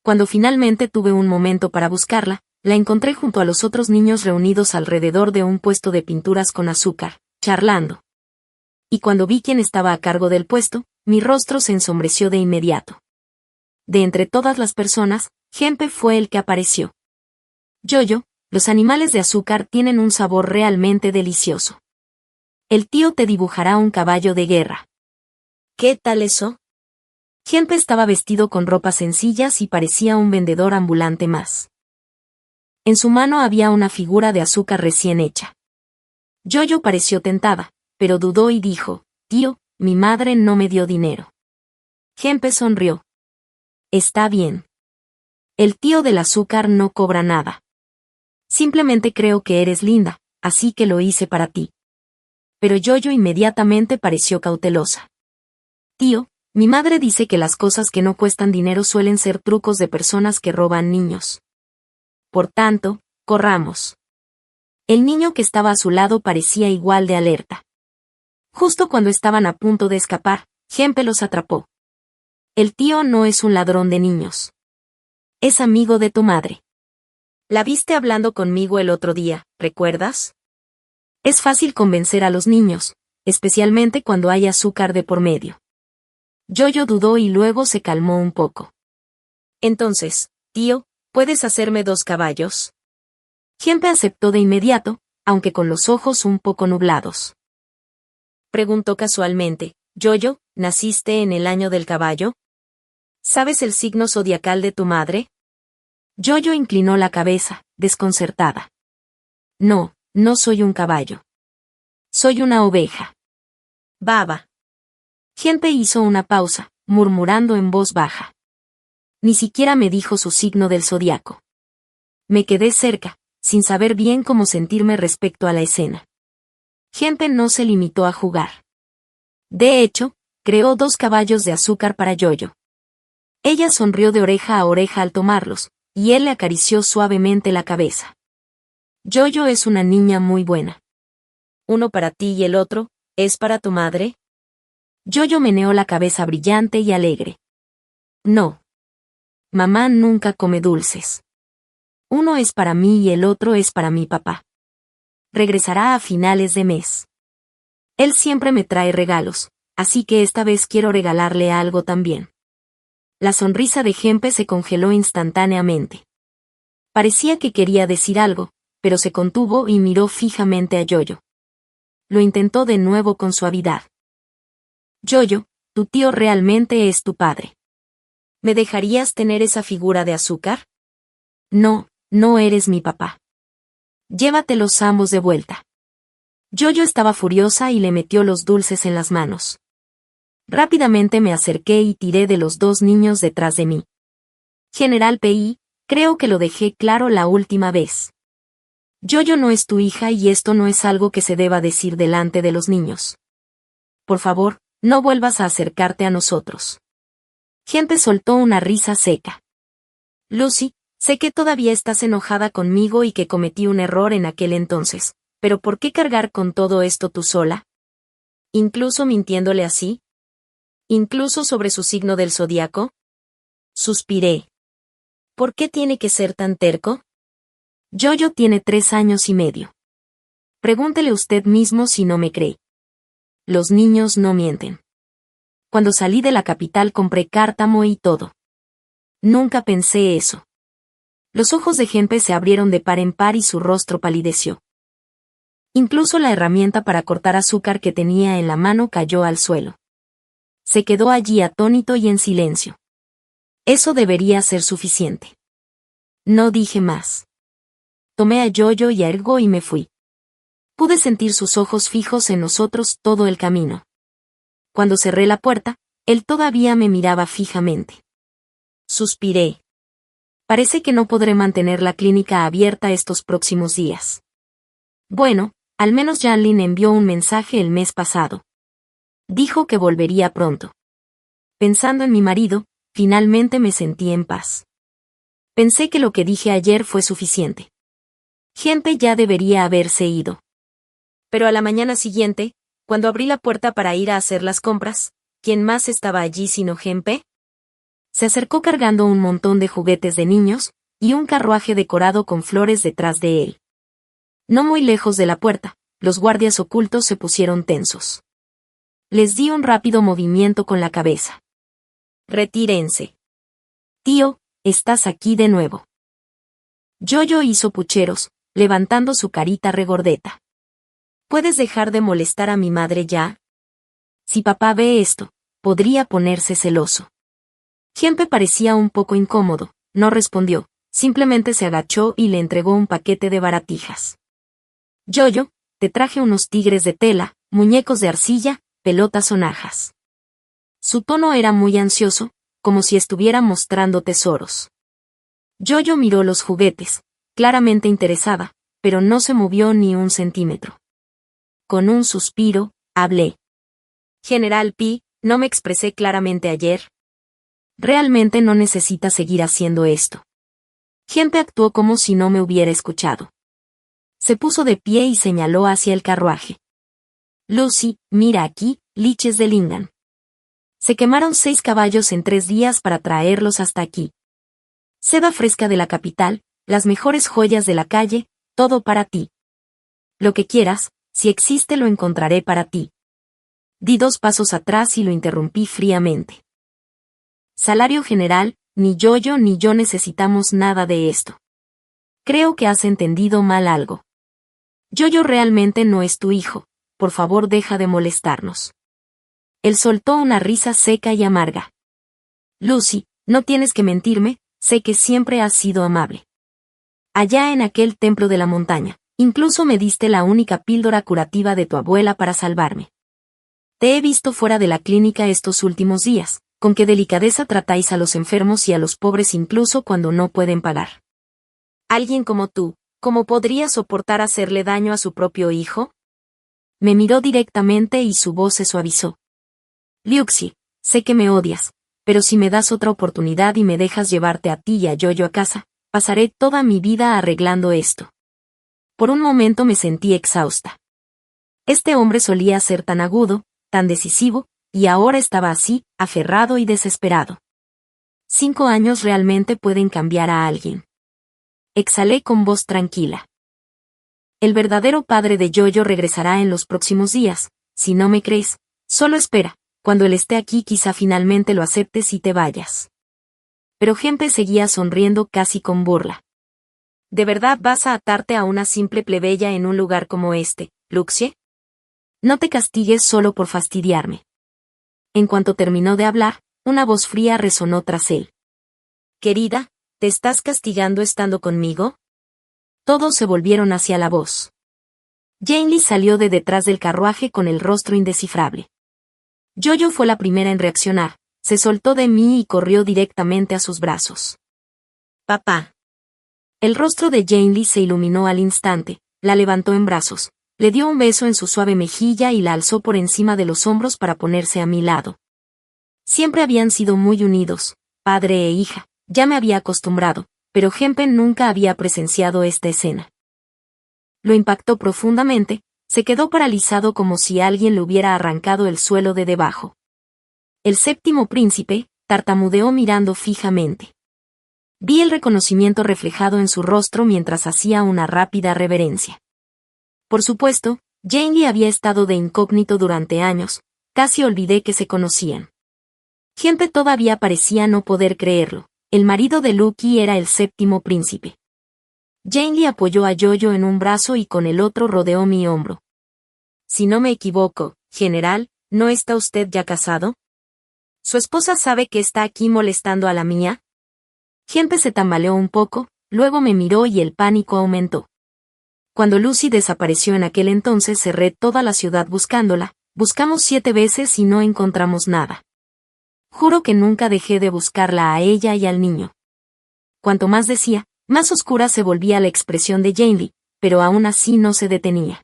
Cuando finalmente tuve un momento para buscarla, la encontré junto a los otros niños reunidos alrededor de un puesto de pinturas con azúcar, charlando. Y cuando vi quién estaba a cargo del puesto, mi rostro se ensombreció de inmediato. De entre todas las personas, Genpe fue el que apareció. Yoyo, los animales de azúcar tienen un sabor realmente delicioso. El tío te dibujará un caballo de guerra. ¿Qué tal eso? Genpe estaba vestido con ropas sencillas y parecía un vendedor ambulante más. En su mano había una figura de azúcar recién hecha. Yoyo pareció tentada, pero dudó y dijo, tío, mi madre no me dio dinero. Genpe sonrió. Está bien. El tío del azúcar no cobra nada. Simplemente creo que eres linda, así que lo hice para ti. Pero Yoyo inmediatamente pareció cautelosa. Tío, mi madre dice que las cosas que no cuestan dinero suelen ser trucos de personas que roban niños. Por tanto, corramos. El niño que estaba a su lado parecía igual de alerta. Justo cuando estaban a punto de escapar, Genpe los atrapó. El tío no es un ladrón de niños. Es amigo de tu madre. La viste hablando conmigo el otro día, ¿recuerdas? Es fácil convencer a los niños, especialmente cuando hay azúcar de por medio. Yoyo dudó y luego se calmó un poco. Entonces, tío, ¿puedes hacerme 2 caballos? Genpe aceptó de inmediato, aunque con los ojos un poco nublados. Preguntó casualmente, Yoyo, ¿naciste en el año del caballo? ¿Sabes el signo zodiacal de tu madre? Yoyo inclinó la cabeza, desconcertada. No, no soy un caballo. Soy una oveja. Baba. Genpe hizo una pausa, murmurando en voz baja. Ni siquiera me dijo su signo del zodiaco. Me quedé cerca, sin saber bien cómo sentirme respecto a la escena. Genpe no se limitó a jugar. De hecho, creó 2 caballos de azúcar para Yoyo. Ella sonrió de oreja a oreja al tomarlos, y él le acarició suavemente la cabeza. Yoyo es una niña muy buena. Uno para ti y el otro, ¿es para tu madre? Yoyo meneó la cabeza brillante y alegre. No. Mamá nunca come dulces. Uno es para mí y el otro es para mi papá. Regresará a finales de mes. Él siempre me trae regalos, así que esta vez quiero regalarle algo también. La sonrisa de Genpe se congeló instantáneamente. Parecía que quería decir algo, pero se contuvo y miró fijamente a Yoyo. Lo intentó de nuevo con suavidad. Yoyo, tu tío realmente es tu padre. ¿Me dejarías tener esa figura de azúcar? No, no eres mi papá. Llévatelos ambos de vuelta. Yoyo estaba furiosa y le metió los dulces en las manos. Rápidamente me acerqué y tiré de los 2 niños detrás de mí. General P.I., creo que lo dejé claro la última vez. Yoyo no es tu hija y esto no es algo que se deba decir delante de los niños. Por favor, no vuelvas a acercarte a nosotros. Genpe soltó una risa seca. Lucy, sé que todavía estás enojada conmigo y que cometí un error en aquel entonces, pero ¿por qué cargar con todo esto tú sola? ¿Incluso mintiéndole así? ¿Incluso sobre su signo del zodiaco? Suspiré. ¿Por qué tiene que ser tan terco? Yoyo tiene 3 años y medio. Pregúntele usted mismo si no me cree. Los niños no mienten. Cuando salí de la capital compré cártamo y todo. Nunca pensé eso. Los ojos de Gempe se abrieron de par en par y su rostro palideció. Incluso la herramienta para cortar azúcar que tenía en la mano cayó al suelo. Se quedó allí atónito y en silencio. Eso debería ser suficiente. No dije más. Tomé a Yoyo y a Ergo y me fui. Pude sentir sus ojos fijos en nosotros todo el camino. Cuando cerré la puerta, él todavía me miraba fijamente. Suspiré. Parece que no podré mantener la clínica abierta estos próximos días. Bueno, al menos Janlin envió un mensaje el mes pasado. Dijo que volvería pronto. Pensando en mi marido, finalmente me sentí en paz. Pensé que lo que dije ayer fue suficiente. Gempe ya debería haberse ido. Pero a la mañana siguiente, cuando abrí la puerta para ir a hacer las compras, ¿quién más estaba allí sino Gempe? Se acercó cargando un montón de juguetes de niños, y un carruaje decorado con flores detrás de él. No muy lejos de la puerta, los guardias ocultos se pusieron tensos. Les di un rápido movimiento con la cabeza. Retírense. Tío, estás aquí de nuevo. Yoyo hizo pucheros, levantando su carita regordeta. ¿Puedes dejar de molestar a mi madre ya? Si papá ve esto, podría ponerse celoso. Gempe parecía un poco incómodo, no respondió, simplemente se agachó y le entregó un paquete de baratijas. Yoyo, te traje unos tigres de tela, muñecos de arcilla, pelotas sonajas. Su tono era muy ansioso, como si estuviera mostrando tesoros. Yoyo miró los juguetes, claramente interesada, pero no se movió ni un centímetro. Con un suspiro, hablé. General Pi, ¿no me expresé claramente ayer? Realmente no necesita seguir haciendo esto. Gempe actuó como si no me hubiera escuchado. Se puso de pie y señaló hacia el carruaje. Lucy, mira aquí, liches de Lingan. Se quemaron 6 caballos en 3 días para traerlos hasta aquí. Seda fresca de la capital, las mejores joyas de la calle, todo para ti. Lo que quieras, si existe lo encontraré para ti. Di 2 pasos atrás y lo interrumpí fríamente. Salario general, ni Yoyo ni yo necesitamos nada de esto. Creo que has entendido mal algo. Yoyo realmente no es tu hijo, por favor deja de molestarnos. Él soltó una risa seca y amarga. Lucy, no tienes que mentirme, sé que siempre has sido amable. Allá en aquel templo de la montaña, incluso me diste la única píldora curativa de tu abuela para salvarme. Te he visto fuera de la clínica estos últimos días, con qué delicadeza tratáis a los enfermos y a los pobres incluso cuando no pueden pagar. Alguien como tú, ¿cómo podría soportar hacerle daño a su propio hijo? Me miró directamente y su voz se suavizó. Liuxi, sé que me odias, pero si me das otra oportunidad y me dejas llevarte a ti y a Yoyo a casa, pasaré toda mi vida arreglando esto. Por un momento me sentí exhausta. Este hombre solía ser tan agudo, tan decisivo, y ahora estaba así, aferrado y desesperado. 5 años realmente pueden cambiar a alguien. Exhalé con voz tranquila. El verdadero padre de Yoyo regresará en los próximos días, si no me crees, solo espera, cuando él esté aquí quizá finalmente lo aceptes y te vayas. Pero Gempe seguía sonriendo casi con burla. ¿De verdad vas a atarte a una simple plebeya en un lugar como este, Luxie? No te castigues solo por fastidiarme. En cuanto terminó de hablar, una voz fría resonó tras él. Querida, ¿te estás castigando estando conmigo? Todos se volvieron hacia la voz. Janely salió de detrás del carruaje con el rostro indescifrable. Yoyo fue la primera en reaccionar, se soltó de mí y corrió directamente a sus brazos. Papá. El rostro de Janely se iluminó al instante, la levantó en brazos, le dio un beso en su suave mejilla y la alzó por encima de los hombros para ponerse a mi lado. Siempre habían sido muy unidos, padre e hija, ya me había acostumbrado, pero Gempe nunca había presenciado esta escena. Lo impactó profundamente, se quedó paralizado como si alguien le hubiera arrancado el suelo de debajo. el séptimo príncipe, tartamudeó mirando fijamente. Vi el reconocimiento reflejado en su rostro mientras hacía una rápida reverencia. Por supuesto, Janely había estado de incógnito durante años, casi olvidé que se conocían. Gente todavía parecía no poder creerlo, el marido de Lucky era el séptimo príncipe. Janely apoyó a Yoyo en un brazo y con el otro rodeó mi hombro. Si no me equivoco, general, ¿no está usted ya casado? ¿Su esposa sabe que está aquí molestando a la mía? Gente se tambaleó un poco, luego me miró y el pánico aumentó. Cuando Lucy desapareció en aquel entonces cerré toda la ciudad buscándola, buscamos 7 veces y no encontramos nada. Juro que nunca dejé de buscarla a ella y al niño. Cuanto más decía, más oscura se volvía la expresión de Janely, pero aún así no se detenía.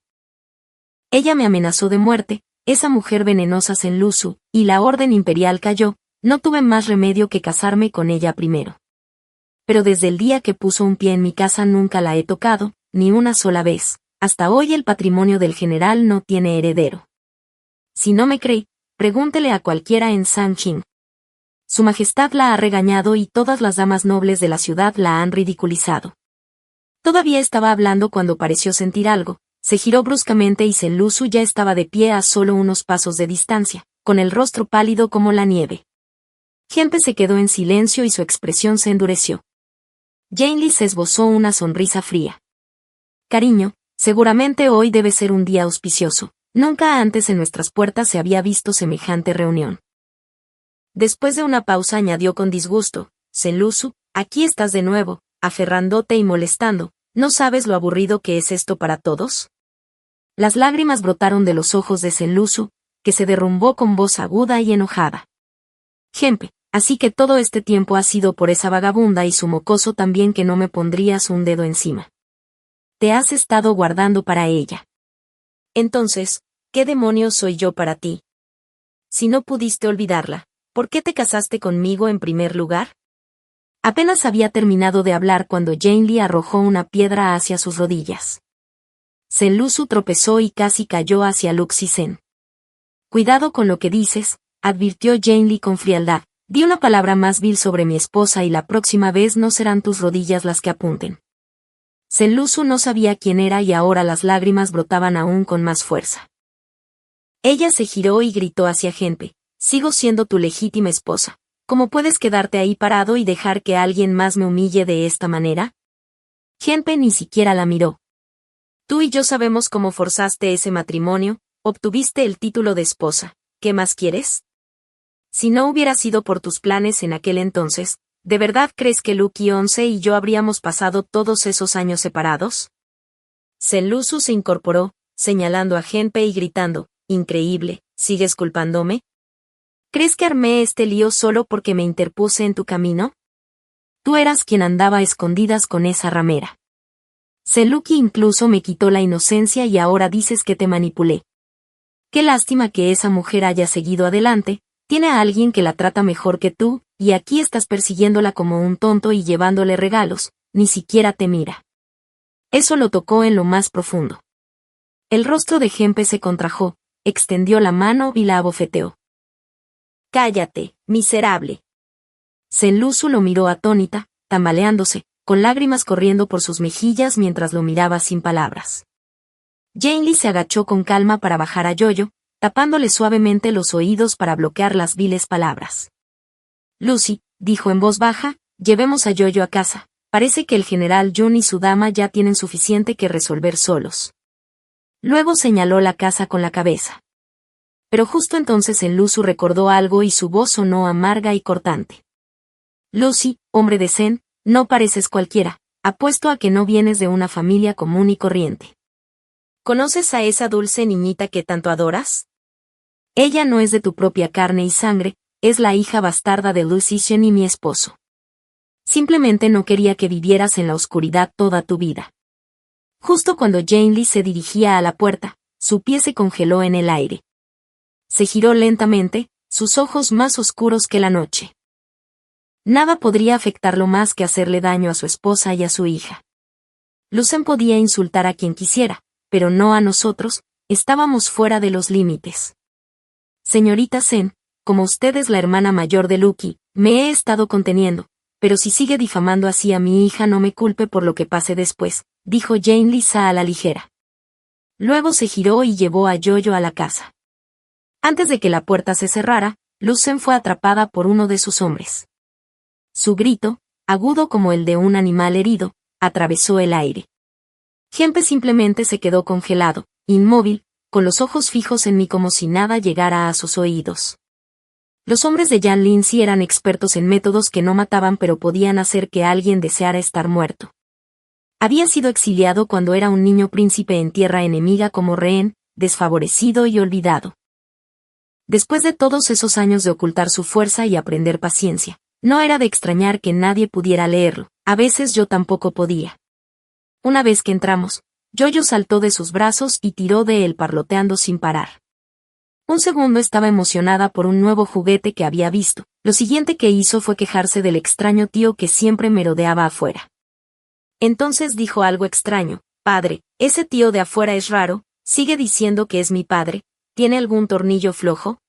Ella me amenazó de muerte, esa mujer venenosa Senlusu, y la orden imperial cayó, no tuve más remedio que casarme con ella primero. Pero desde el día que puso un pie en mi casa nunca la he tocado, ni una sola vez, hasta hoy el patrimonio del general no tiene heredero. Si no me cree, pregúntele a cualquiera en Sanqing. Su Majestad la ha regañado y todas las damas nobles de la ciudad la han ridiculizado. Todavía estaba hablando cuando pareció sentir algo, se giró bruscamente y Senlusu ya estaba de pie a solo unos pasos de distancia, con el rostro pálido como la nieve. Gempe se quedó en silencio y su expresión se endureció. Janely se esbozó una sonrisa fría. Cariño, seguramente hoy debe ser un día auspicioso. Nunca antes en nuestras puertas se había visto semejante reunión. Después de una pausa añadió con disgusto, Senlusu, aquí estás de nuevo, aferrándote y molestando, ¿no sabes lo aburrido que es esto para todos? Las lágrimas brotaron de los ojos de Senlusu, que se derrumbó con voz aguda y enojada. Gempe, así que todo este tiempo ha sido por esa vagabunda y su mocoso también que no me pondrías un dedo encima. Te has estado guardando para ella. Entonces, ¿qué demonios soy yo para ti? Si no pudiste olvidarla, ¿por qué te casaste conmigo en primer lugar? Apenas había terminado de hablar cuando Janely arrojó una piedra hacia sus rodillas. Senlusu tropezó y casi cayó hacia Luxisen. Cuidado con lo que dices, advirtió Janely con frialdad, di una palabra más vil sobre mi esposa y la próxima vez no serán tus rodillas las que apunten. Senlusu no sabía quién era y ahora las lágrimas brotaban aún con más fuerza. Ella se giró y gritó hacia Genpe, sigo siendo tu legítima esposa. ¿Cómo puedes quedarte ahí parado y dejar que alguien más me humille de esta manera? Genpe ni siquiera la miró. Tú y yo sabemos cómo forzaste ese matrimonio, obtuviste el título de esposa, ¿qué más quieres? Si no hubiera sido por tus planes en aquel entonces, ¿de verdad crees que Lucky 11 y yo habríamos pasado todos esos años separados? Senlusu se incorporó, señalando a Genpe y gritando, increíble, ¿sigues culpándome? ¿Crees que armé este lío solo porque me interpuse en tu camino? Tú eras quien andaba a escondidas con esa ramera. Lucky incluso me quitó la inocencia y ahora dices que te manipulé. Qué lástima que esa mujer haya seguido adelante, tiene a alguien que la trata mejor que tú, y aquí estás persiguiéndola como un tonto y llevándole regalos, ni siquiera te mira. Eso lo tocó en lo más profundo. El rostro de Genpe se contrajo, extendió la mano y la abofeteó. Cállate, miserable. Senlusu lo miró atónita, tambaleándose, con lágrimas corriendo por sus mejillas mientras lo miraba sin palabras. Janely se agachó con calma para bajar a Yoyo, tapándole suavemente los oídos para bloquear las viles palabras. Lucy, dijo en voz baja, llevemos a Yoyo a casa, parece que el general Jun y su dama ya tienen suficiente que resolver solos. Luego señaló la casa con la cabeza. Pero justo entonces Senlusu recordó algo y su voz sonó amarga y cortante. Lucy, hombre de Zen, no pareces cualquiera, apuesto a que no vienes de una familia común y corriente. ¿Conoces a esa dulce niñita que tanto adoras? Ella no es de tu propia carne y sangre, es la hija bastarda de Lucy Shen y mi esposo. Simplemente no quería que vivieras en la oscuridad toda tu vida. Justo cuando Janely se dirigía a la puerta, su pie se congeló en el aire. Se giró lentamente, sus ojos más oscuros que la noche. Nada podría afectarlo más que hacerle daño a su esposa y a su hija. Lucen podía insultar a quien quisiera, pero no a nosotros, estábamos fuera de los límites. Señorita Zen, como usted es la hermana mayor de Lucky, me he estado conteniendo, pero si sigue difamando así a mi hija no me culpe por lo que pase después, dijo Jane Lisa a la ligera. Luego se giró y llevó a Jojo a la casa. Antes de que la puerta se cerrara, Lucen fue atrapada por uno de sus hombres. Su grito, agudo como el de un animal herido, atravesó el aire. Gempe simplemente se quedó congelado, inmóvil, con los ojos fijos en mí como si nada llegara a sus oídos. Los hombres de Jan Lindsay eran expertos en métodos que no mataban pero podían hacer que alguien deseara estar muerto. Había sido exiliado cuando era un niño príncipe en tierra enemiga como rehén, desfavorecido y olvidado. Después de todos esos años de ocultar su fuerza y aprender paciencia, no era de extrañar que nadie pudiera leerlo, a veces yo tampoco podía. Una vez que entramos, Jojo saltó de sus brazos y tiró de él parloteando sin parar. Un segundo estaba emocionada por un nuevo juguete que había visto, lo siguiente que hizo fue quejarse del extraño tío que siempre merodeaba afuera. Entonces dijo algo extraño: padre, ese tío de afuera es raro, sigue diciendo que es mi padre, ¿tiene algún tornillo flojo?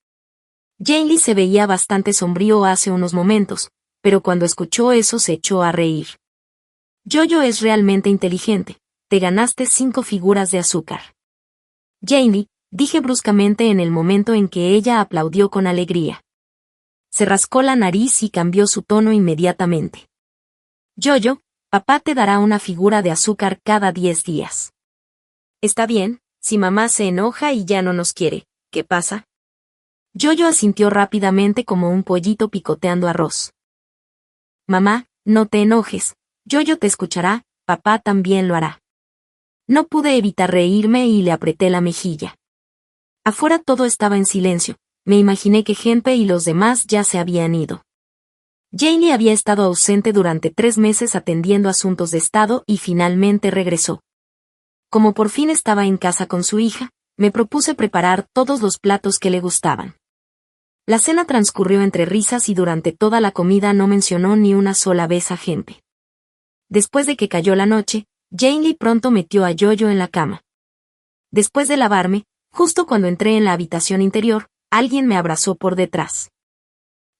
Janely se veía bastante sombrío hace unos momentos, pero cuando escuchó eso se echó a reír. Jojo es realmente inteligente, te ganaste 5 figuras de azúcar. Janely, dije bruscamente en el momento en que ella aplaudió con alegría. Se rascó la nariz y cambió su tono inmediatamente. Jojo, papá te dará una figura de azúcar cada 10 días. Está bien, si mamá se enoja y ya no nos quiere, ¿qué pasa? Jojo asintió rápidamente como un pollito picoteando arroz. Mamá, no te enojes, Jojo te escuchará, papá también lo hará. No pude evitar reírme y le apreté la mejilla. Afuera todo estaba en silencio, me imaginé que Gempe y los demás ya se habían ido. Janely había estado ausente durante 3 meses atendiendo asuntos de estado y finalmente regresó. Como por fin estaba en casa con su hija, me propuse preparar todos los platos que le gustaban. La cena transcurrió entre risas y durante toda la comida no mencionó ni una sola vez a Gempe. Después de que cayó la noche, Janely pronto metió a Jojo en la cama. Después de lavarme, justo cuando entré en la habitación interior, alguien me abrazó por detrás.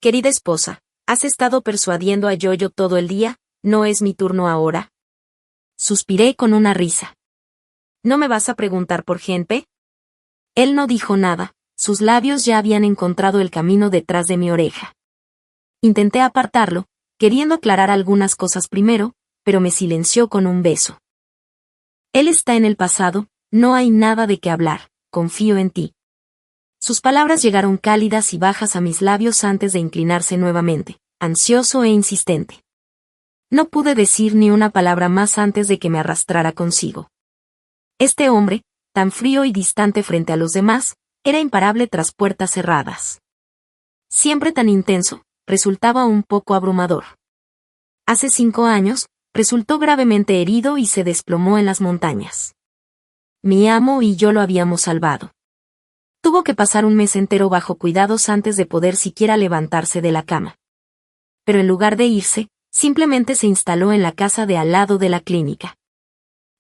Querida esposa, ¿has estado persuadiendo a Jojo todo el día? ¿No es mi turno ahora? Suspiré con una risa. ¿No me vas a preguntar por Gempe? Él no dijo nada. Sus labios ya habían encontrado el camino detrás de mi oreja. Intenté apartarlo, queriendo aclarar algunas cosas primero, pero me silenció con un beso. Él está en el pasado, no hay nada de qué hablar, confío en ti. Sus palabras llegaron cálidas y bajas a mis labios antes de inclinarse nuevamente, ansioso e insistente. No pude decir ni una palabra más antes de que me arrastrara consigo. Este hombre, tan frío y distante frente a los demás, era imparable tras puertas cerradas. Siempre tan intenso, resultaba un poco abrumador. Hace 5 años, resultó gravemente herido y se desplomó en las montañas. Mi amo y yo lo habíamos salvado. Tuvo que pasar un mes entero bajo cuidados antes de poder siquiera levantarse de la cama. Pero en lugar de irse, simplemente se instaló en la casa de al lado de la clínica.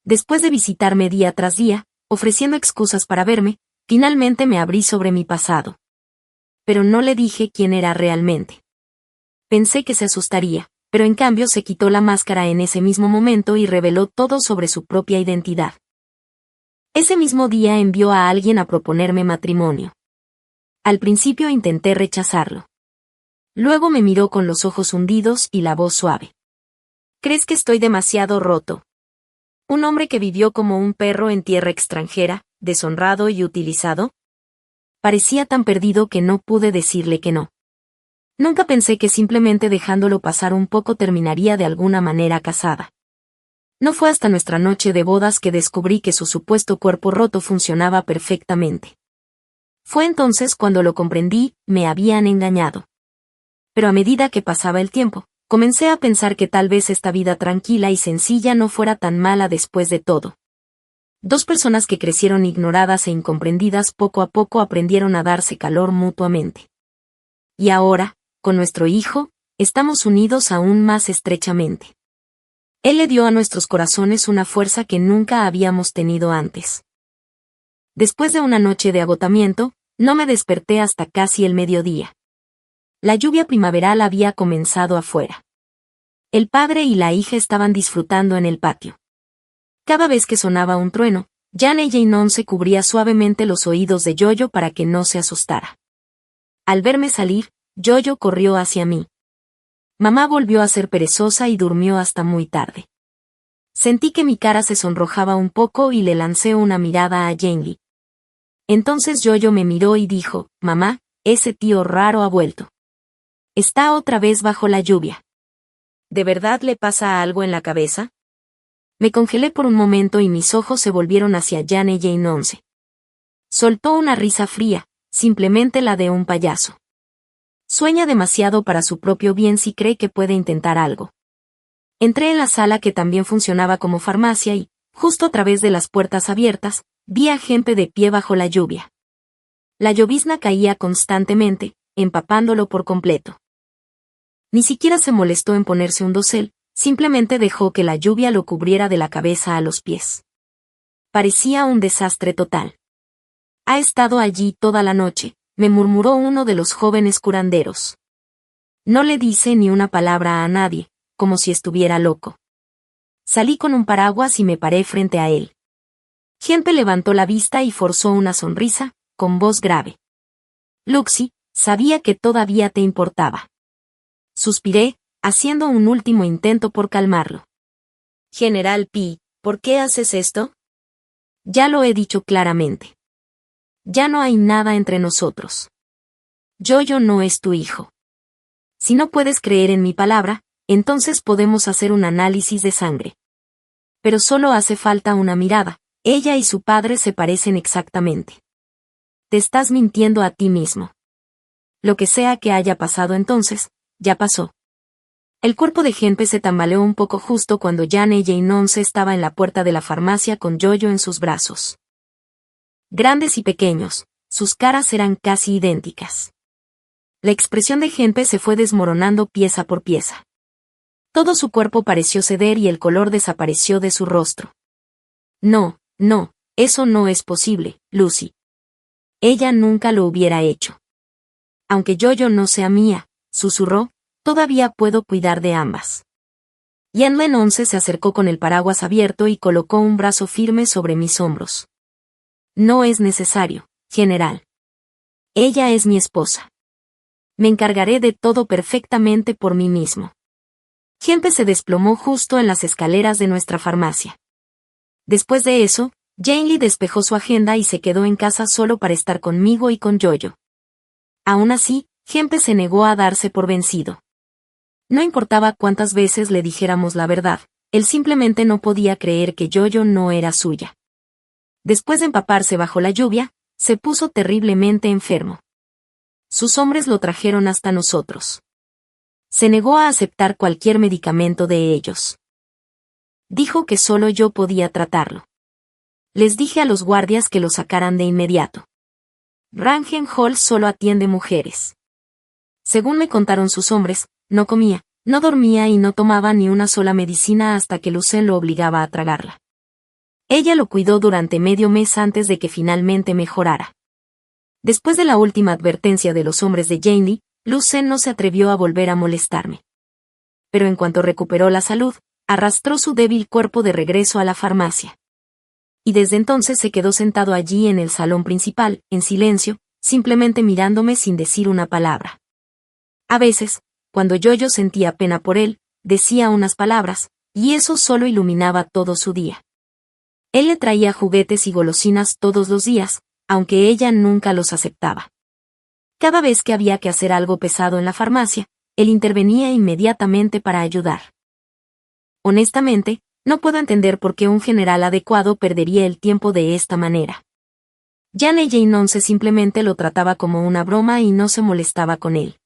Después de visitarme día tras día, ofreciendo excusas para verme, finalmente me abrí sobre mi pasado. Pero no le dije quién era realmente. Pensé que se asustaría, pero en cambio se quitó la máscara en ese mismo momento y reveló todo sobre su propia identidad. Ese mismo día envió a alguien a proponerme matrimonio. Al principio intenté rechazarlo. Luego me miró con los ojos hundidos y la voz suave. ¿Crees que estoy demasiado roto? Un hombre que vivió como un perro en tierra extranjera, deshonrado y utilizado. Parecía tan perdido que no pude decirle que no. Nunca pensé que simplemente dejándolo pasar un poco terminaría de alguna manera casada. No fue hasta nuestra noche de bodas que descubrí que su supuesto cuerpo roto funcionaba perfectamente. Fue entonces cuando lo comprendí, me habían engañado. Pero a medida que pasaba el tiempo, comencé a pensar que tal vez esta vida tranquila y sencilla no fuera tan mala después de todo. 2 personas que crecieron ignoradas e incomprendidas poco a poco aprendieron a darse calor mutuamente. Y ahora, con nuestro hijo, estamos unidos aún más estrechamente. Él le dio a nuestros corazones una fuerza que nunca habíamos tenido antes. Después de una noche de agotamiento, no me desperté hasta casi el mediodía. La lluvia primaveral había comenzado afuera. El padre y la hija estaban disfrutando en el patio. Cada vez que sonaba un trueno, Jane Jane cubría suavemente los oídos de Yoyo para que no se asustara. Al verme salir, Yoyo corrió hacia mí. Mamá volvió a ser perezosa y durmió hasta muy tarde. Sentí que mi cara se sonrojaba un poco y le lancé una mirada a Janely. Entonces Yoyo me miró y dijo, mamá, ese tío raro ha vuelto. Está otra vez bajo la lluvia. ¿De verdad le pasa algo en la cabeza? Me congelé por un momento y mis ojos se volvieron hacia Jane Jane. Soltó una risa fría, simplemente la de un payaso. Sueña demasiado para su propio bien si cree que puede intentar algo. Entré en la sala que también funcionaba como farmacia y, justo a través de las puertas abiertas, vi a gente de pie bajo la lluvia. La llovizna caía constantemente, empapándolo por completo. Ni siquiera se molestó en ponerse un dosel, simplemente dejó que la lluvia lo cubriera de la cabeza a los pies. Parecía un desastre total. Ha estado allí toda la noche, me murmuró uno de los jóvenes curanderos. No le dice ni una palabra a nadie, como si estuviera loco. Salí con un paraguas y me paré frente a él. Gempe levantó la vista y forzó una sonrisa, con voz grave. Luxie, sabía que todavía te importaba. Suspiré, haciendo un último intento por calmarlo. General Pi, ¿por qué haces esto? Ya lo he dicho claramente. Ya no hay nada entre nosotros. Yoyo no es tu hijo. Si no puedes creer en mi palabra, entonces podemos hacer un análisis de sangre. Pero solo hace falta una mirada, ella y su padre se parecen exactamente. Te estás mintiendo a ti mismo. Lo que sea que haya pasado entonces, ya pasó. El cuerpo de Gempe se tambaleó un poco justo cuando Jane Jane estaba en la puerta de la farmacia con Yoyo en sus brazos. Grandes y pequeños, sus caras eran casi idénticas. La expresión de Gempe se fue desmoronando pieza por pieza. Todo su cuerpo pareció ceder y el color desapareció de su rostro. No, no, eso no es posible, Lucy. Ella nunca lo hubiera hecho. Aunque Yoyo no sea mía, susurró, todavía puedo cuidar de ambas. Yanlen 11 se acercó con el paraguas abierto y colocó un brazo firme sobre mis hombros. No es necesario, general. Ella es mi esposa. Me encargaré de todo perfectamente por mí mismo. Gempe se desplomó justo en las escaleras de nuestra farmacia. Después de eso, Janely despejó su agenda y se quedó en casa solo para estar conmigo y con Yoyo. Aún así, Gempe se negó a darse por vencido. No importaba cuántas veces le dijéramos la verdad, él simplemente no podía creer que Yoyo no era suya. Después de empaparse bajo la lluvia, se puso terriblemente enfermo. Sus hombres lo trajeron hasta nosotros. Se negó a aceptar cualquier medicamento de ellos. Dijo que solo yo podía tratarlo. Les dije a los guardias que lo sacaran de inmediato. Rangen Hall solo atiende mujeres. Según me contaron sus hombres, no comía, no dormía y no tomaba ni una sola medicina hasta que Lucen lo obligaba a tragarla. Ella lo cuidó durante medio mes antes de que finalmente mejorara. Después de la última advertencia de los hombres de Janely, Lucen no se atrevió a volver a molestarme. Pero en cuanto recuperó la salud, arrastró su débil cuerpo de regreso a la farmacia. Y desde entonces se quedó sentado allí en el salón principal, en silencio, simplemente mirándome sin decir una palabra. A veces, cuando Yoyo sentía pena por él, decía unas palabras, y eso solo iluminaba todo su día. Él le traía juguetes y golosinas todos los días, aunque ella nunca los aceptaba. Cada vez que había que hacer algo pesado en la farmacia, él intervenía inmediatamente para ayudar. Honestamente, no puedo entender por qué un general adecuado perdería el tiempo de esta manera. Jane Jane simplemente lo trataba como una broma y no se molestaba con él.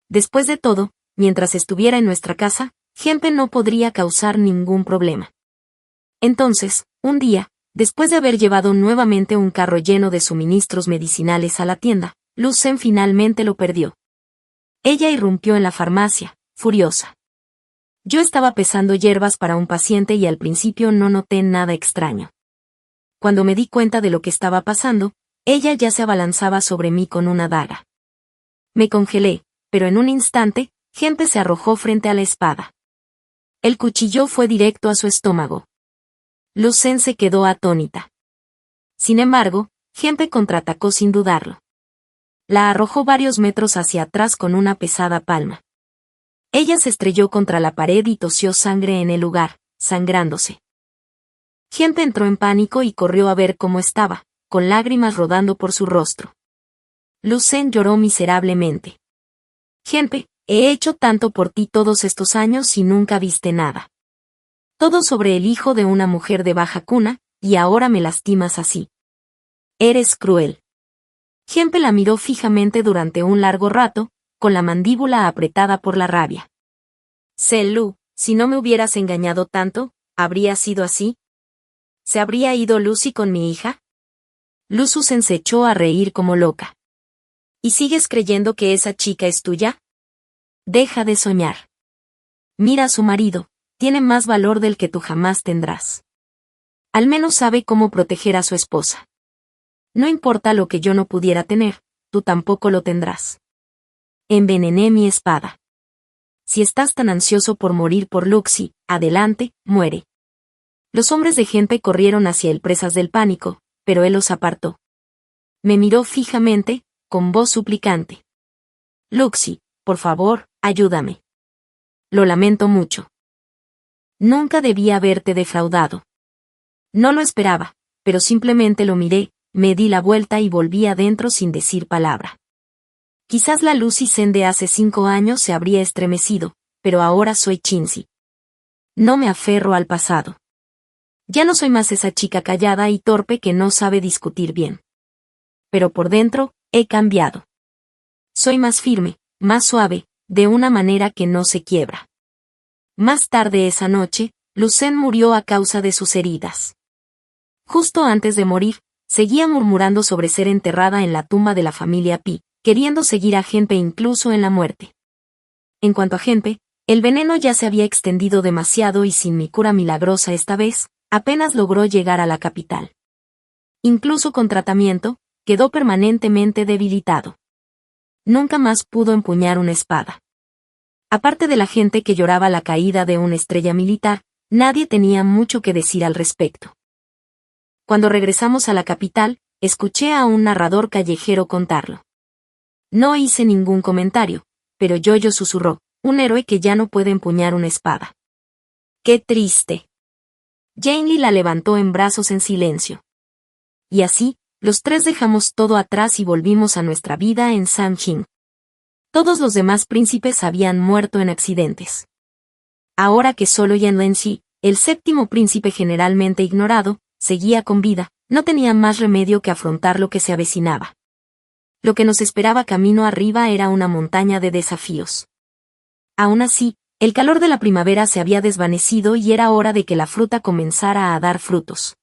Después de todo, mientras estuviera en nuestra casa, Gempe no podría causar ningún problema. Entonces, un día, después de haber llevado nuevamente un carro lleno de suministros medicinales a la tienda, Lucen finalmente lo perdió. Ella irrumpió en la farmacia, furiosa. Yo estaba pesando hierbas para un paciente y al principio no noté nada extraño. Cuando me di cuenta de lo que estaba pasando, ella ya se abalanzaba sobre mí con una daga. Me congelé, pero en un instante, Genpe se arrojó frente a la espada. El cuchillo fue directo a su estómago. Lu Sen se quedó atónita. Sin embargo, Genpe contraatacó sin dudarlo. La arrojó varios metros hacia atrás con una pesada palma. Ella se estrelló contra la pared y tosió sangre en el lugar, sangrándose. Genpe entró en pánico y corrió a ver cómo estaba, con lágrimas rodando por su rostro. Lu Sen lloró miserablemente. Genpe, he hecho tanto por ti todos estos años y nunca viste nada. Todo sobre el hijo de una mujer de baja cuna, y ahora me lastimas así. Eres cruel. Genpe la miró fijamente durante un largo rato, con la mandíbula apretada por la rabia. Lu, si no me hubieras engañado tanto, ¿habría sido así? ¿Se habría ido Lucy con mi hija? Lu Sen se echó a reír como loca. ¿Y sigues creyendo que esa chica es tuya? Deja de soñar. Mira a su marido, tiene más valor del que tú jamás tendrás. Al menos sabe cómo proteger a su esposa. No importa lo que yo no pudiera tener, tú tampoco lo tendrás. Envenené mi espada. Si estás tan ansioso por morir por Luxi, adelante, muere. Los hombres de Genpe corrieron hacia él presas del pánico, pero él los apartó. Me miró fijamente, con voz suplicante. Luxi, por favor, ayúdame. Lo lamento mucho. Nunca debí haberte defraudado. No lo esperaba, pero simplemente lo miré, me di la vuelta y volví adentro sin decir palabra. Quizás la Lucy Sen de hace 5 años se habría estremecido, pero ahora soy Chinzi. No me aferro al pasado. Ya no soy más esa chica callada y torpe que no sabe discutir bien. Pero por dentro, he cambiado. Soy más firme, más suave, de una manera que no se quiebra. Más tarde esa noche, Lu Sen murió a causa de sus heridas. Justo antes de morir, seguía murmurando sobre ser enterrada en la tumba de la familia Pi, queriendo seguir a Genpe incluso en la muerte. En cuanto a Genpe, el veneno ya se había extendido demasiado y sin mi cura milagrosa esta vez, apenas logró llegar a la capital. Incluso con tratamiento, quedó permanentemente debilitado. Nunca más pudo empuñar una espada. Aparte de la gente que lloraba la caída de una estrella militar, nadie tenía mucho que decir al respecto. Cuando regresamos a la capital, escuché a un narrador callejero contarlo. No hice ningún comentario, pero Yoyo susurró, un héroe que ya no puede empuñar una espada. ¡Qué triste! Janely la levantó en brazos en silencio. Y así, los tres dejamos todo atrás y volvimos a nuestra vida en Samjin. Todos los demás príncipes habían muerto en accidentes. Ahora que solo Yanlenshi, el 7º príncipe generalmente ignorado, seguía con vida, no tenía más remedio que afrontar lo que se avecinaba. Lo que nos esperaba camino arriba era una montaña de desafíos. Aún así, el calor de la primavera se había desvanecido y era hora de que la fruta comenzara a dar frutos.